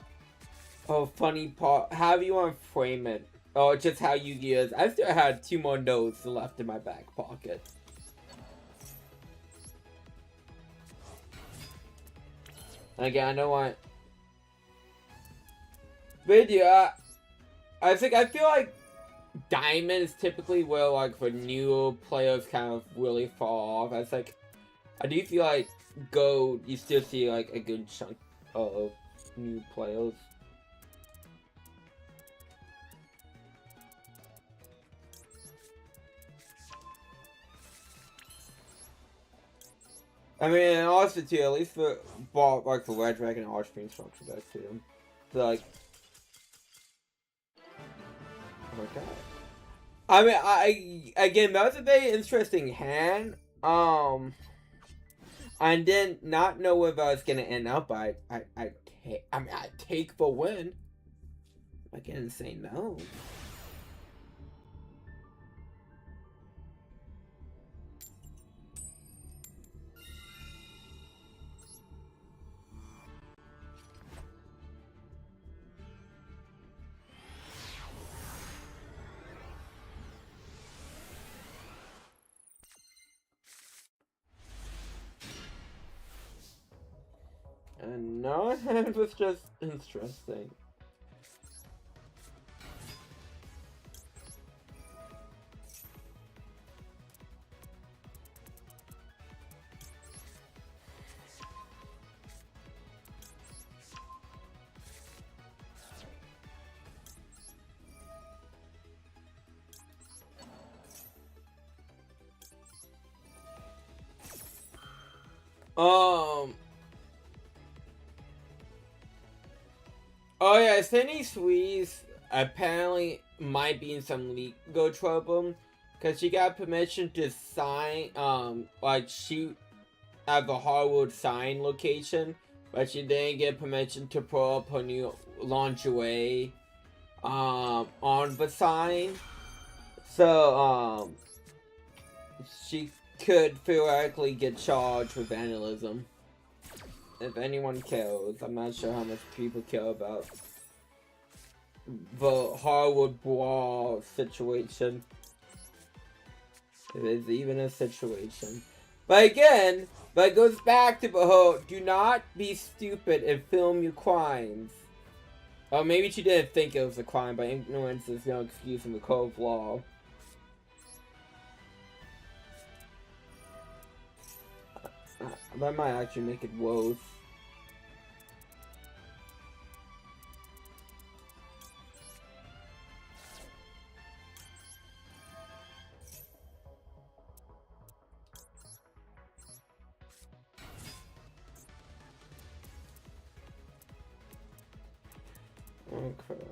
or funny part, however you want to frame it, or just how you use. I still had 2 more notes left in my back pocket. And again, I don't want. But yeah, I feel like Diamond is typically where like the newer players kind of really fall off. It's like I do feel like Gold, you still see like a good chunk of new players. I mean, and also too, at least for like the Red Dragon and Archfiend structure deck too. So like, oh my god. I mean, again, that was a very interesting hand. I did not know where I was gonna end up. I take the win. I can't say no. And no, it was just interesting. Oh yeah, Cindy Sweeze apparently might be in some legal trouble because she got permission to sign, like shoot at the Harwood sign location, but she didn't get permission to put up her new lingerie, on the sign. So, she could theoretically get charged with vandalism. If anyone cares, I'm not sure how much people care about the Harwood Brawl situation. If it's even a situation. But again, that goes back to the whole, do not be stupid and film your crimes. Or maybe she didn't think it was a crime, but ignorance is no excuse in the code of law. That might actually make it worse. Okay.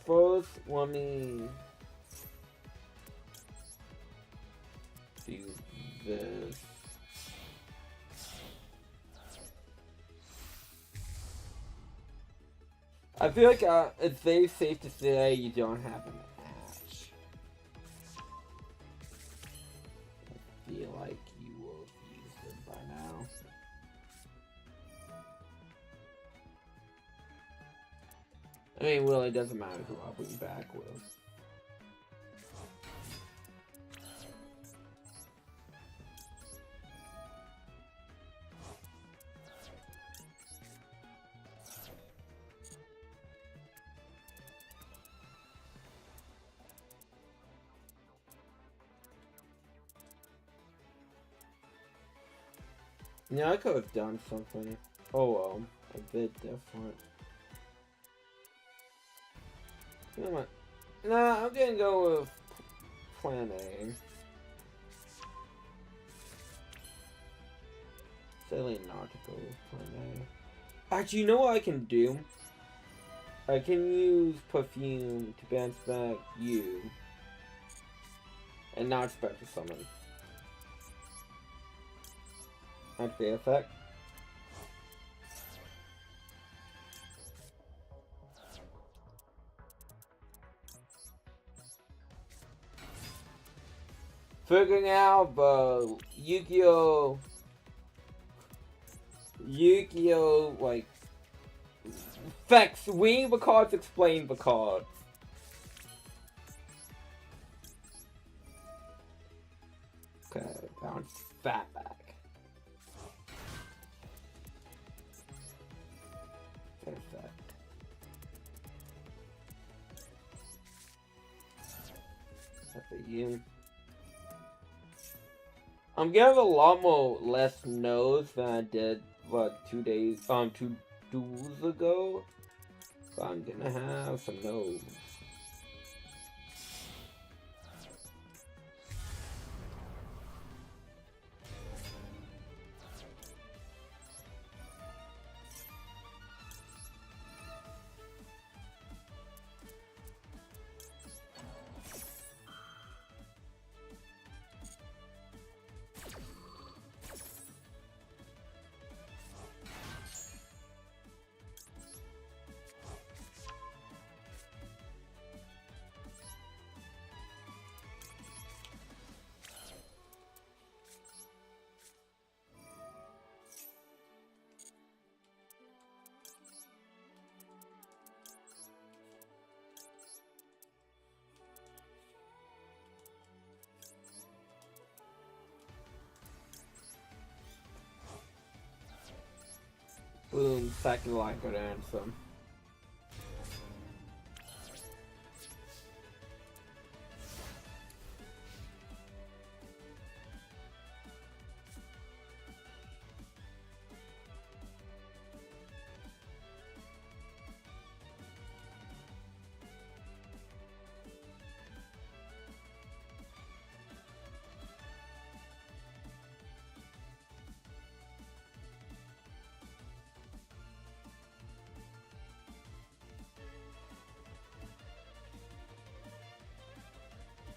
First, let me do this. I feel like it's very safe to say you don't have a match. I feel like you will have used it by now. I mean, well, it doesn't matter who I'll bring back with. Yeah, I could have done something. Oh well, a bit different. You know what? Nah, I'm gonna go with Plan A. Silly not to go with Plan A. Actually, you know what I can do? I can use Perfume to bounce back you. And not Special Summon. Activate effect. Figuring out the Yu-Gi-Oh! Like, effects, reading the cards, explain the cards. Okay, bounce that back. Perfect. That's for you. I'm gonna have a lot more less no's than I did, what, 2 duels ago? So I'm gonna have some no's. Boom, second line could answer.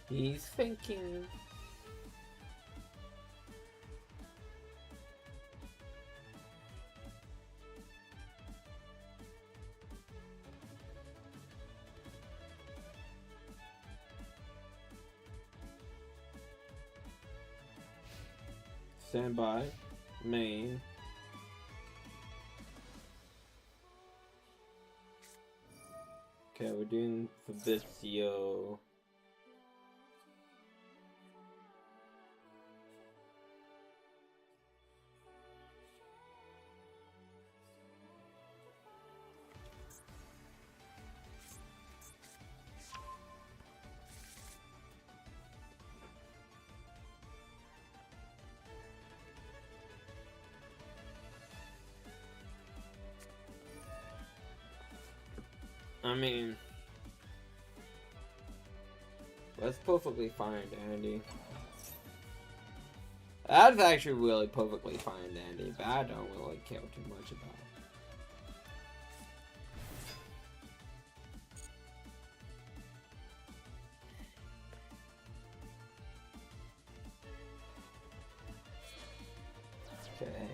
He's thinking. Stand by. Main. Okay, we're doing Fabrizio. I mean, that's perfectly fine, Dandy. That's actually really perfectly fine, Dandy, but I don't really care too much about it. Okay.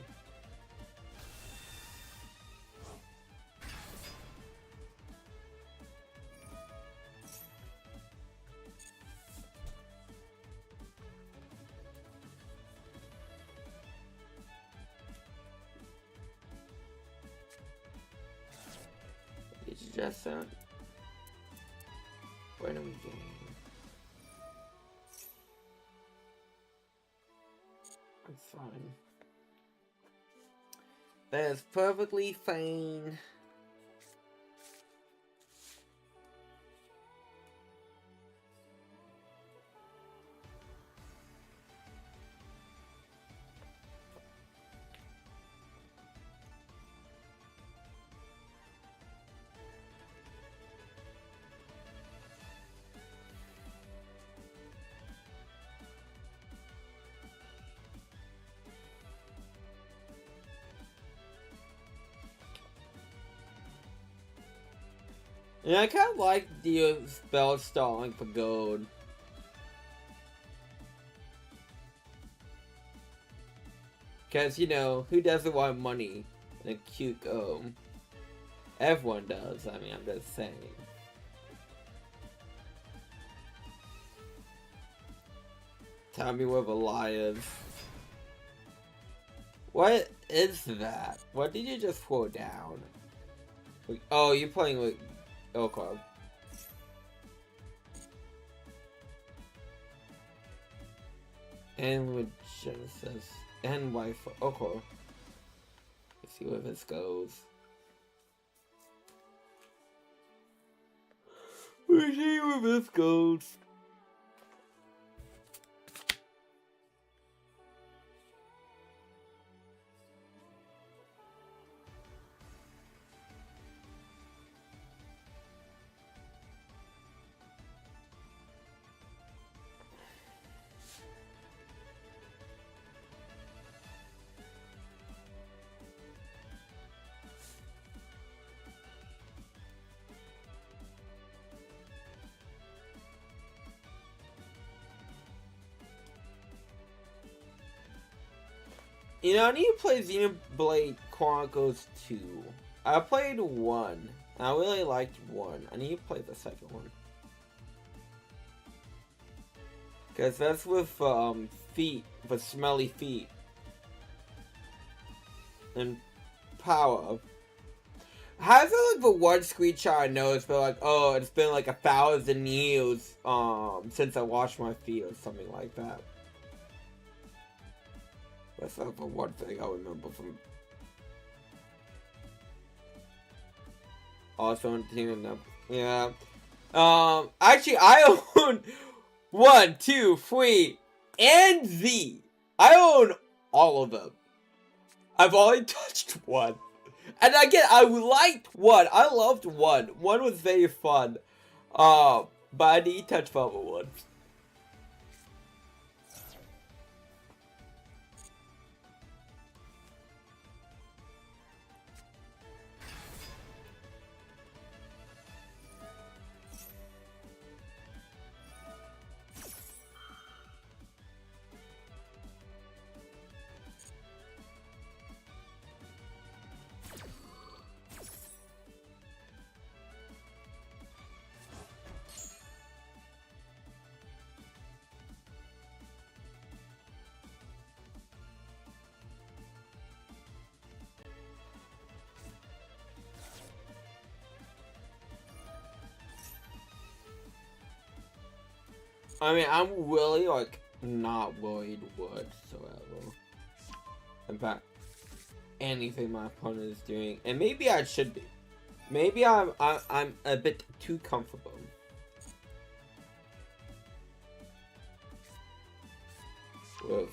It's just a random game. It's fine. That is perfectly fine. And I kind of like the spell stalling for gold. Because, you know, who doesn't want money in a cute home? Everyone does, I mean, I'm just saying. Tell me where the lie is. What is that? What did you just throw down? Oh, you're playing with... Okay. And with Genesis. And Wi-Fi. Okay. Let's see where this goes. Let's see where this goes. You know, I need to play Xenoblade Chronicles 2. I played 1. I really liked 1. I need to play the second one. Because that's with, feet. With smelly feet. And power. How's it like the one screenshot I know it's been like, oh, it's been like 1,000 years, since I washed my feet or something like that. That's not the one thing I remember from. Also, entertainment number. Yeah. Actually, I own 1, 2, 3, and Z. I own all of them. I've only touched 1. And again, I liked 1. I loved 1. 1 was very fun. But I need to touch the other ones. I mean, I'm really, like, not worried whatsoever about anything my opponent is doing. And maybe I should be. Maybe I'm a bit too comfortable. With.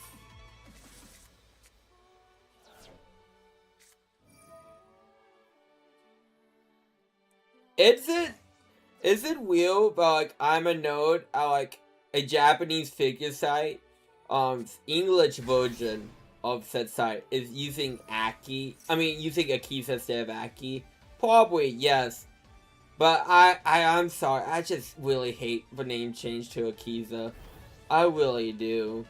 Is it weird that, like, I'm a node at, like, a Japanese figure site, English version of said site is using using Akiza instead of Aki? Probably, yes. But I'm sorry, I just really hate the name change to Akiza. I really do.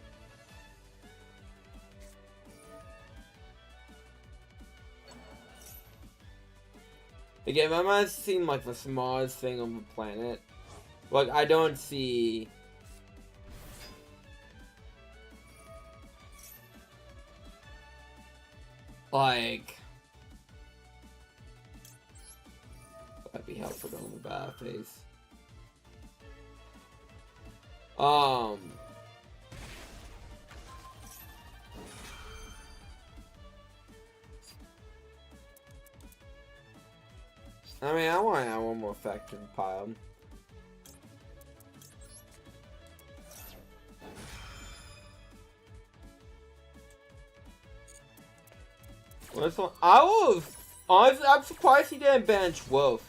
Again, that might seem like the smallest thing on the planet. Like, I don't see... like... that'd be helpful on the bad face. I mean, I want to add one more factor in the pile. What's one? I was honestly, I'm surprised he didn't bench Wolf.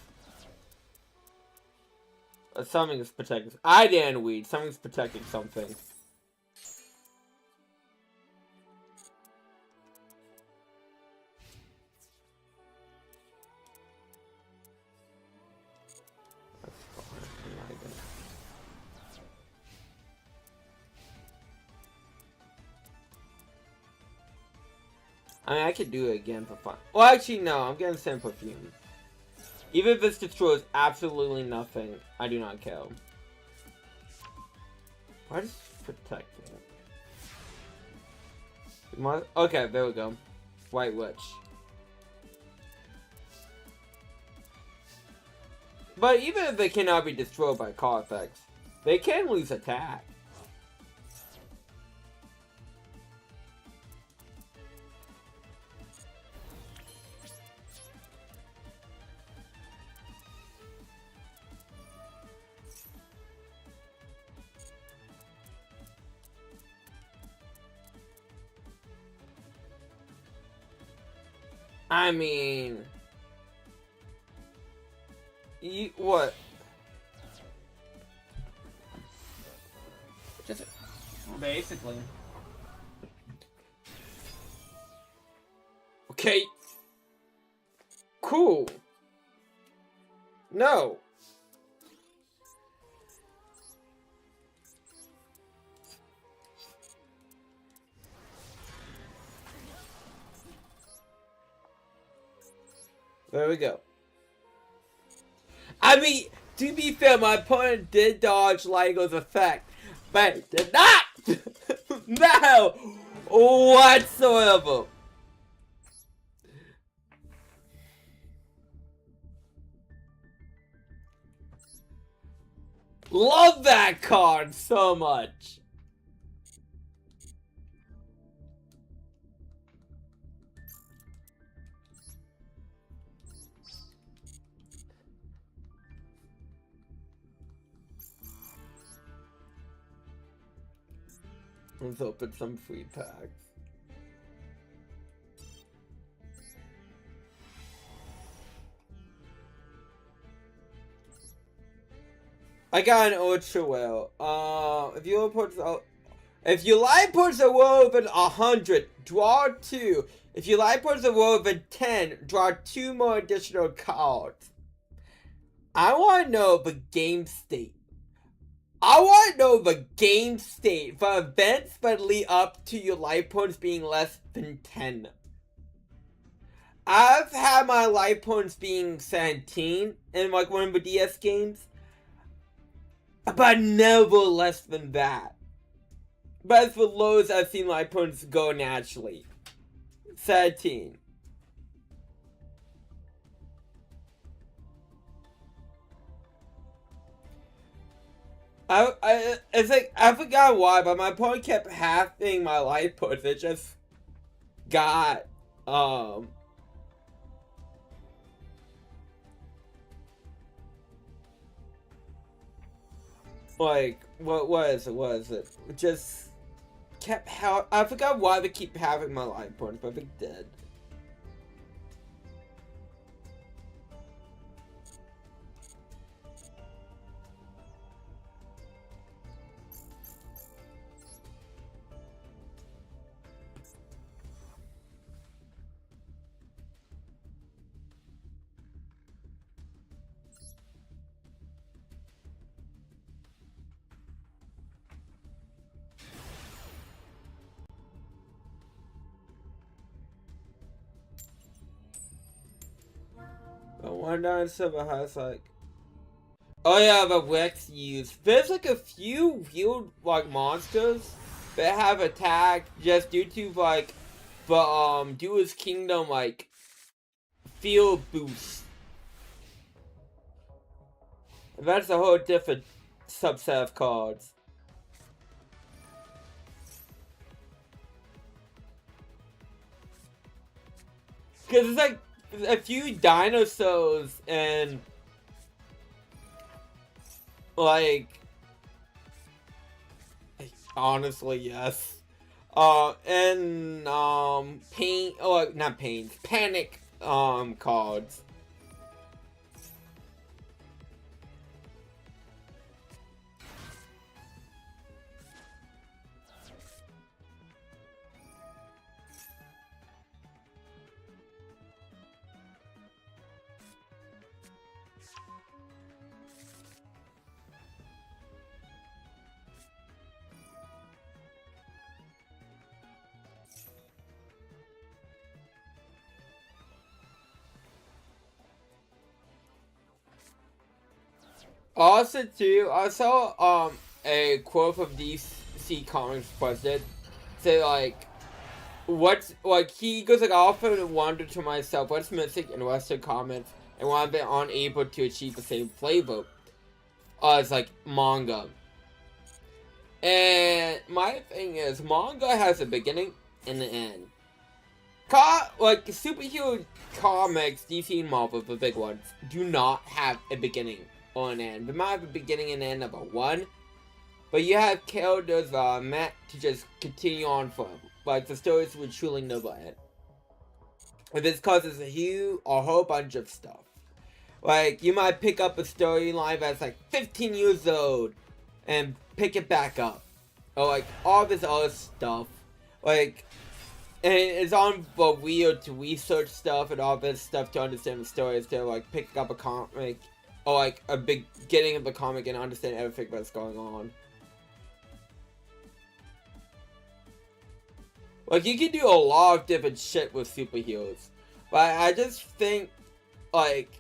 Something's protecting. I didn't weed. Something's protecting something. I mean, I could do it again for fun. Well, actually, no. I'm gonna send Perfume. Even if this destroys absolutely nothing, I do not care. Why does protect me? Okay, there we go. White Witch. But even if they cannot be destroyed by card effects, they can lose attack. I mean... what? Just... basically. Okay. Cool. No. There we go. I mean, to be fair, my opponent did dodge LIGO's effect, but did not! No! Whatsoever! Love that card so much! Let's open some free packs. I got an Ultra Whale. If you light puts a roll of 100, draw 2. If you light puts a roll of 10, draw 2 more additional cards. I want to know the game state. I want to know the game state for events that lead up to your life points being less than 10. I've had my life points being 17 in like one of the DS games, but never less than that. But as for lows, I've seen life points go naturally. 17. It's like, I forgot why, but my opponent kept halving my life points. It just got, like, what is it? It just kept I forgot why they keep having my life points, but they did. But 197 has like, oh yeah, the Rex use. There's like a few weird like monsters that have attack just due to like the Duel's Kingdom like field boost. That's a whole different subset of cards. Cause it's like a few dinosaurs and like honestly yes. And pain, oh not pain, panic cards. Also, too, I saw a quote from DC Comics president say like, "What's like?" He goes like, "I often wonder to myself what's missing in Western comics, and why I've been unable to achieve the same flavor as like manga." And my thing is, manga has a beginning and an end. Like superhero comics, DC and Marvel, the big ones, do not have a beginning or an end. They might have a beginning and end of a one, but you have characters meant to just continue on forever. Like the stories would truly never end. And this causes a whole bunch of stuff. Like you might pick up a storyline that's like 15 years old and pick it back up, or like all this other stuff, like. And it's on the wheel to research stuff and all this stuff to understand the story instead of like picking up a comic or like a beginning of the comic and understand everything that's going on. Like you can do a lot of different shit with superheroes, but I just think like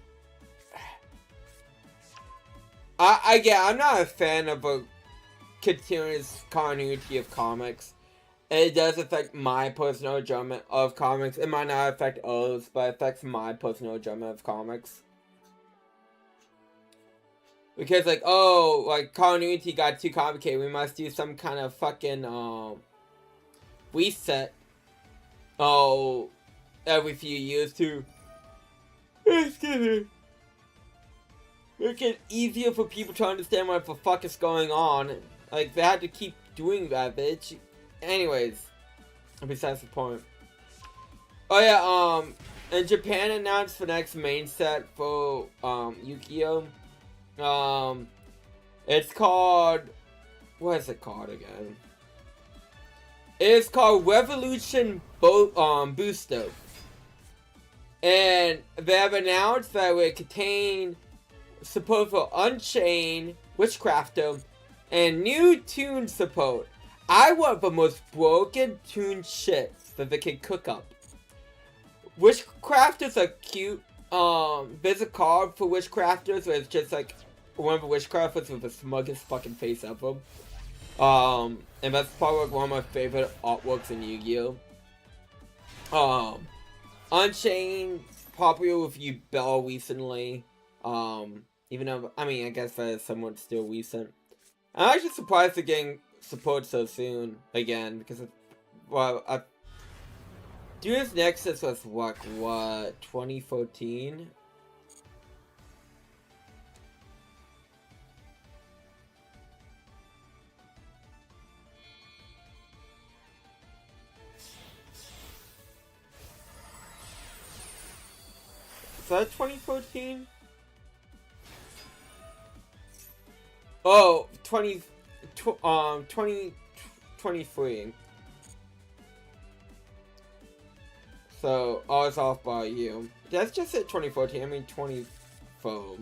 I'm not a fan of a continuous continuity of comics. It does affect my personal enjoyment of comics. It might not affect others, but it affects my personal enjoyment of comics. Because like, oh, like continuity got too complicated. We must do some kind of fucking reset. Oh, every few years to make it easier for people to understand what the fuck is going on. Like they had to keep doing that, bitch. Anyways, besides the point. Oh yeah, and Japan announced the next main set for Yu-Gi-Oh! It's called, what is it called again? It's called Revolution Booster. And they have announced that it will contain support for Unchained, Witchcrafter, and new tune support. I want the most broken tune shit that they can cook up. Witchcrafters are cute. There's a card for Witchcrafters where it's just like one of the Witchcrafters with the smuggest fucking face ever. And that's probably like one of my favorite artworks in Yu-Gi-Oh! Unchained, popular with Bell recently. Even though, I mean, I guess that is somewhat still recent. I'm actually surprised they're getting support so soon again because Duel's Nexus was what 2014. Is that 2014? Oh, 2023. So, I was off by you. That's just at 2014, I mean 24.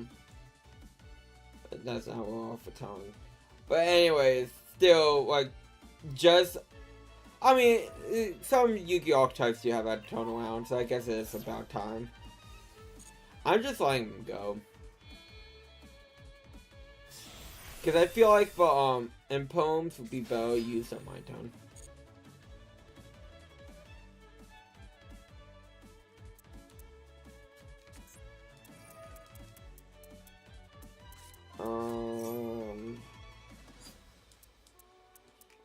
That's not well off the tongue. But anyways, still, like, just, I mean, some Yu-Gi-Oh! Archetypes do have that turnaround, so I guess it is about time. I'm just letting them go. Because I feel like the, in poems would be better used on my turn.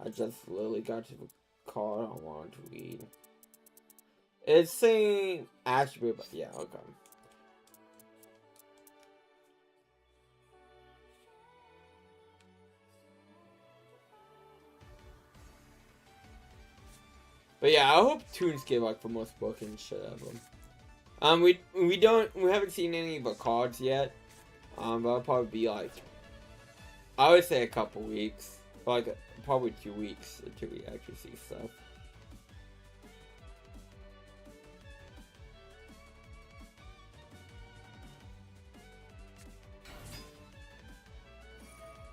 I just literally got to the card I wanted to read. It's saying attribute, but yeah, okay. But yeah, I hope Toons get like the most broken shit ever. We haven't seen any of the cards yet. But it'll probably be like, I would say a couple weeks, like probably 2 weeks until we actually see stuff.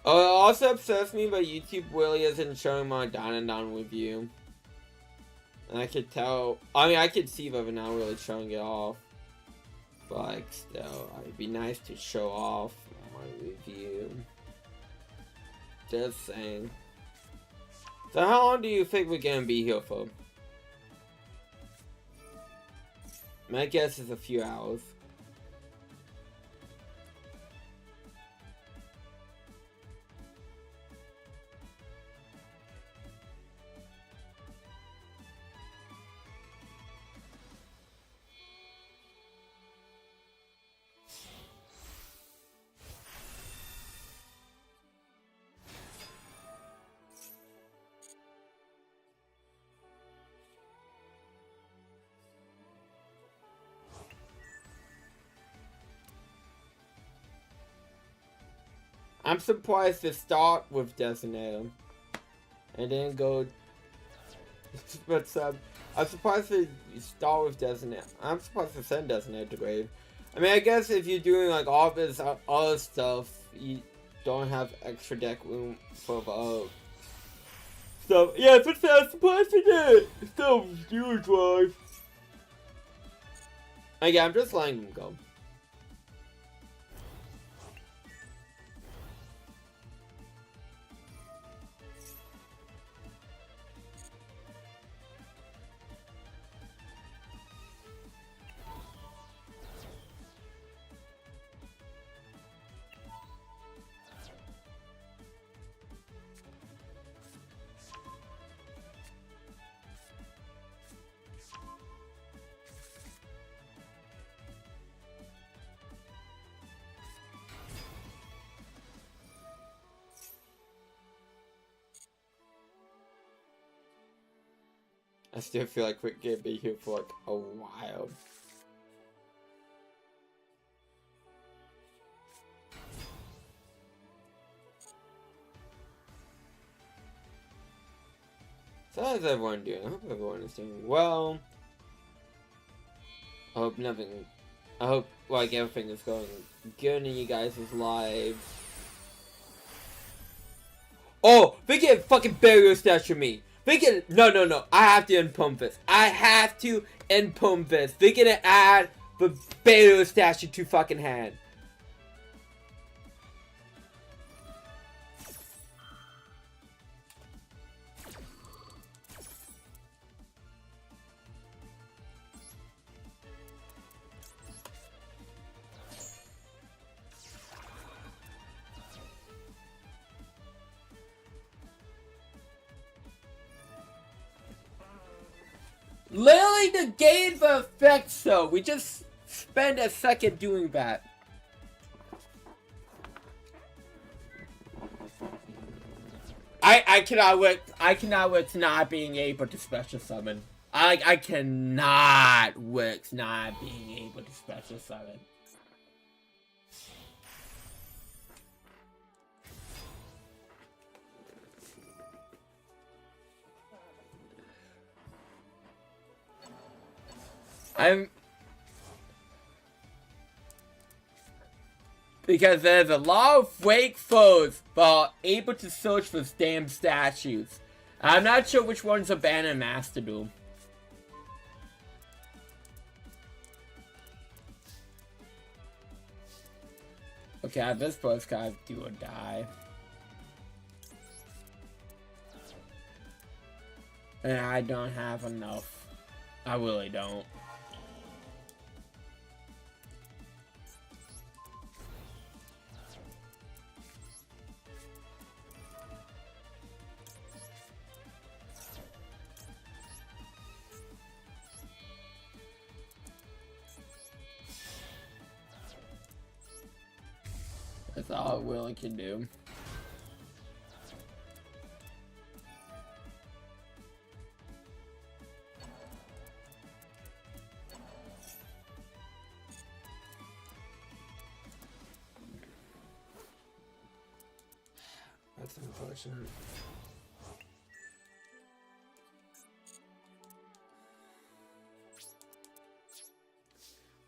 It also upsets me, but YouTube really isn't showing my Down and Down review. And I could tell, I mean, I could see that they're not really showing it off. But like, still, it'd be nice to show off my review. Just saying. So how long do you think we're gonna be here for? My guess is a few hours. I'm surprised to start with Designator and then go. But I'm surprised to start with Designator. I'm surprised to send Designator to grave. I mean, I guess if you're doing like all this other stuff, you don't have extra deck room for stuff. Yeah, but I'm surprised to get stuff huge wise. Yeah, I'm just letting them go. I still feel like we're gonna be here for like a while. So how's everyone doing? I hope everyone is doing well. I hope like everything is going good in you guys' lives. Oh, they get fucking burial statue me. They get no. I have to unpump this. I have to unpump this. They're gonna add the burial statue to fucking hand. Literally negate the effects though. We just spend a second doing that. I cannot work not being able to special summon. I cannot work not being able to special summon. Because there's a lot of fake foes but are able to search for damn statues. I'm not sure which one's a banner master do. Okay, this first guy do or die. And I don't have enough. I really don't. That's all it really can do. That's unfortunate.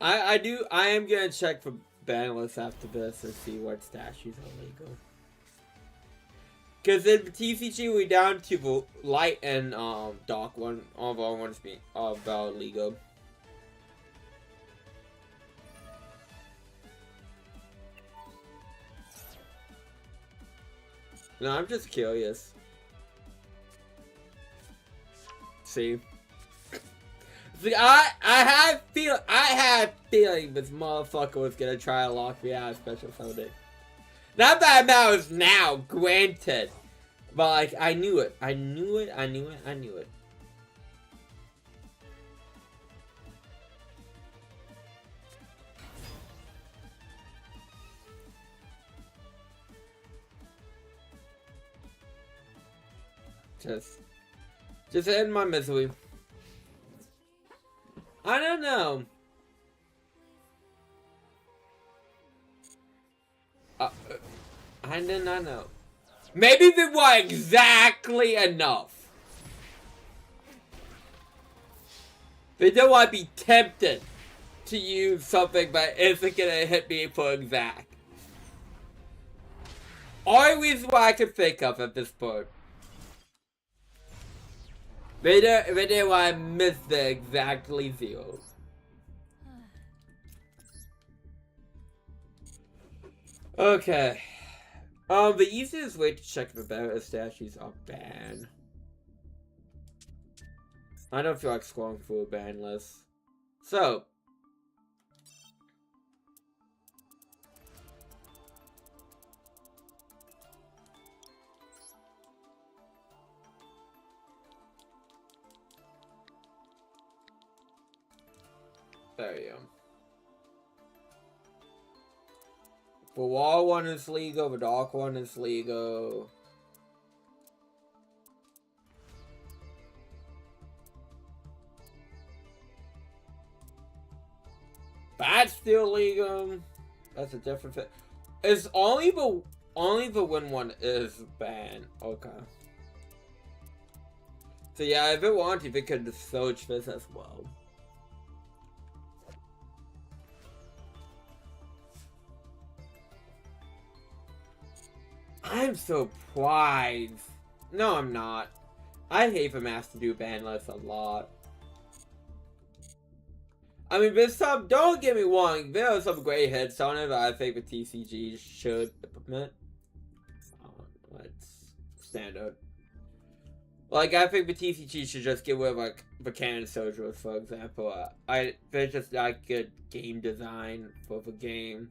I am gonna check for ban lists after this and see what statues are legal. Cause in TCG we down to the light and dark one. All of our ones being legal. No, I'm just curious. See? See, I had feeling this motherfucker was gonna try to lock me out of special someday. Not that it matters now, granted. But like, I knew it. I knew it. Just end my misery. I don't know. I did not know. Maybe they were exactly enough. They don't want to be tempted to use something but isn't gonna hit me for exact. Only reason why I can think of at this point. They didn't want to miss the exactly zero. Okay. The easiest way to check if a statues are banned. I don't feel like scrolling through a ban list. So. There you go. The wall one is legal, the dark one is legal. That's still legal. That's a different thing. It's only the win one is banned. Okay. So yeah, if it wanted, it could search this as well. I'm surprised. No, I'm not. I hate the Master Do ban list a lot. I mean, there's some, don't get me wrong, there are some great hits on it that I think the TCG should implement. That's standard. Like, I think the TCG should just get rid of, like, the cannon soldiers, for example. There's just not good game design for the game.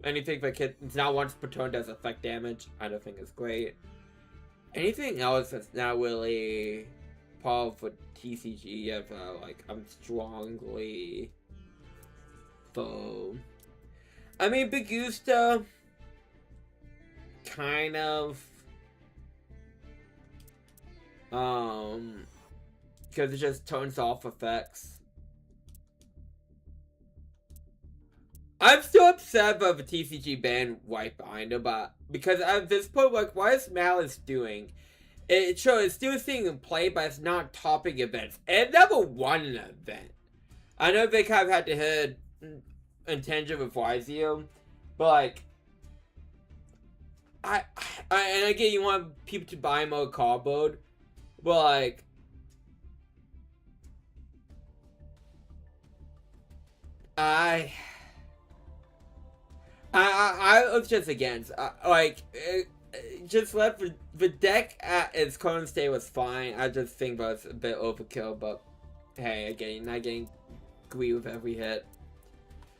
Anything that it's not once per turn does effect damage, I don't think is great. Anything else that's not really part of the TCG, like, I'm strongly for. I mean, Bagusta kind of, because it just turns off effects. I'm still upset about the TCG ban right behind it, but because at this point, like, what is Malice doing? It's still seeing play, but it's not topping events. It never won an event. I know they kind of had to hit intention with Vizio, but like, and again, you want people to buy more cardboard, but like, I was just against, just let the deck at its current state was fine. I just think that was a bit overkill, but hey, again, not getting agree with every hit.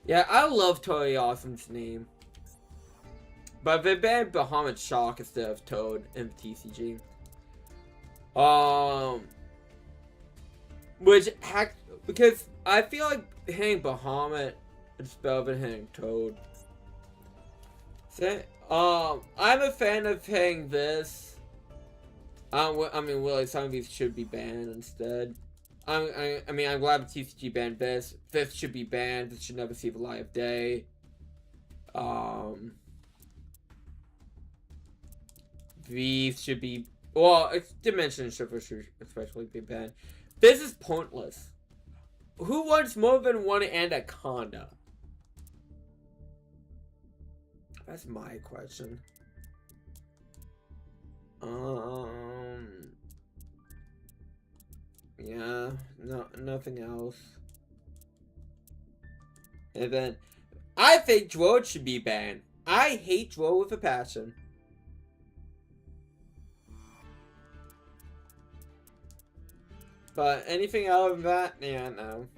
Yeah, I love Totally Awesome's name. But they banned Bahamut Shock instead of Toad in the TCG. Because I feel like hitting Bahamut is better than hitting Toad. So, I'm a fan of hitting this. I mean, really, some of these should be banned instead. I mean, I'm glad the TCG banned this. This should be banned. This should never see the light of day. These should be, well, Dimension should especially be banned. This is pointless. Who wants more than one Anaconda? That's my question. Yeah, no, nothing else. And then, I think Duel should be banned. I hate Duel with a passion. But anything other than that, yeah, no.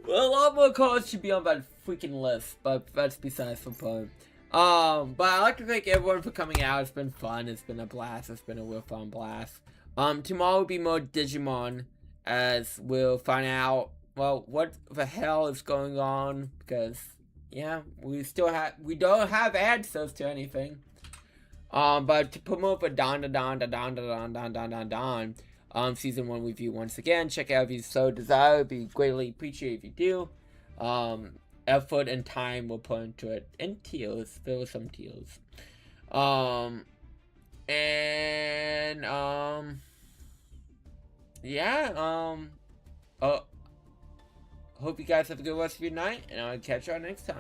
Well, a lot more cards should be on that freaking list, but that's besides the point. But I'd like to thank everyone for coming out. It's been fun. It's been a blast. It's been a real fun blast. Tomorrow will be more Digimon, as we'll find out, well, what the hell is going on, because, yeah, we don't have answers to anything. But to promote for Season 1 review once again, check out if you so desire. It'd be greatly appreciated if you do. Effort and time will put into it. And tears. There were some tears. Yeah, hope you guys have a good rest of your night, and I'll catch y'all next time.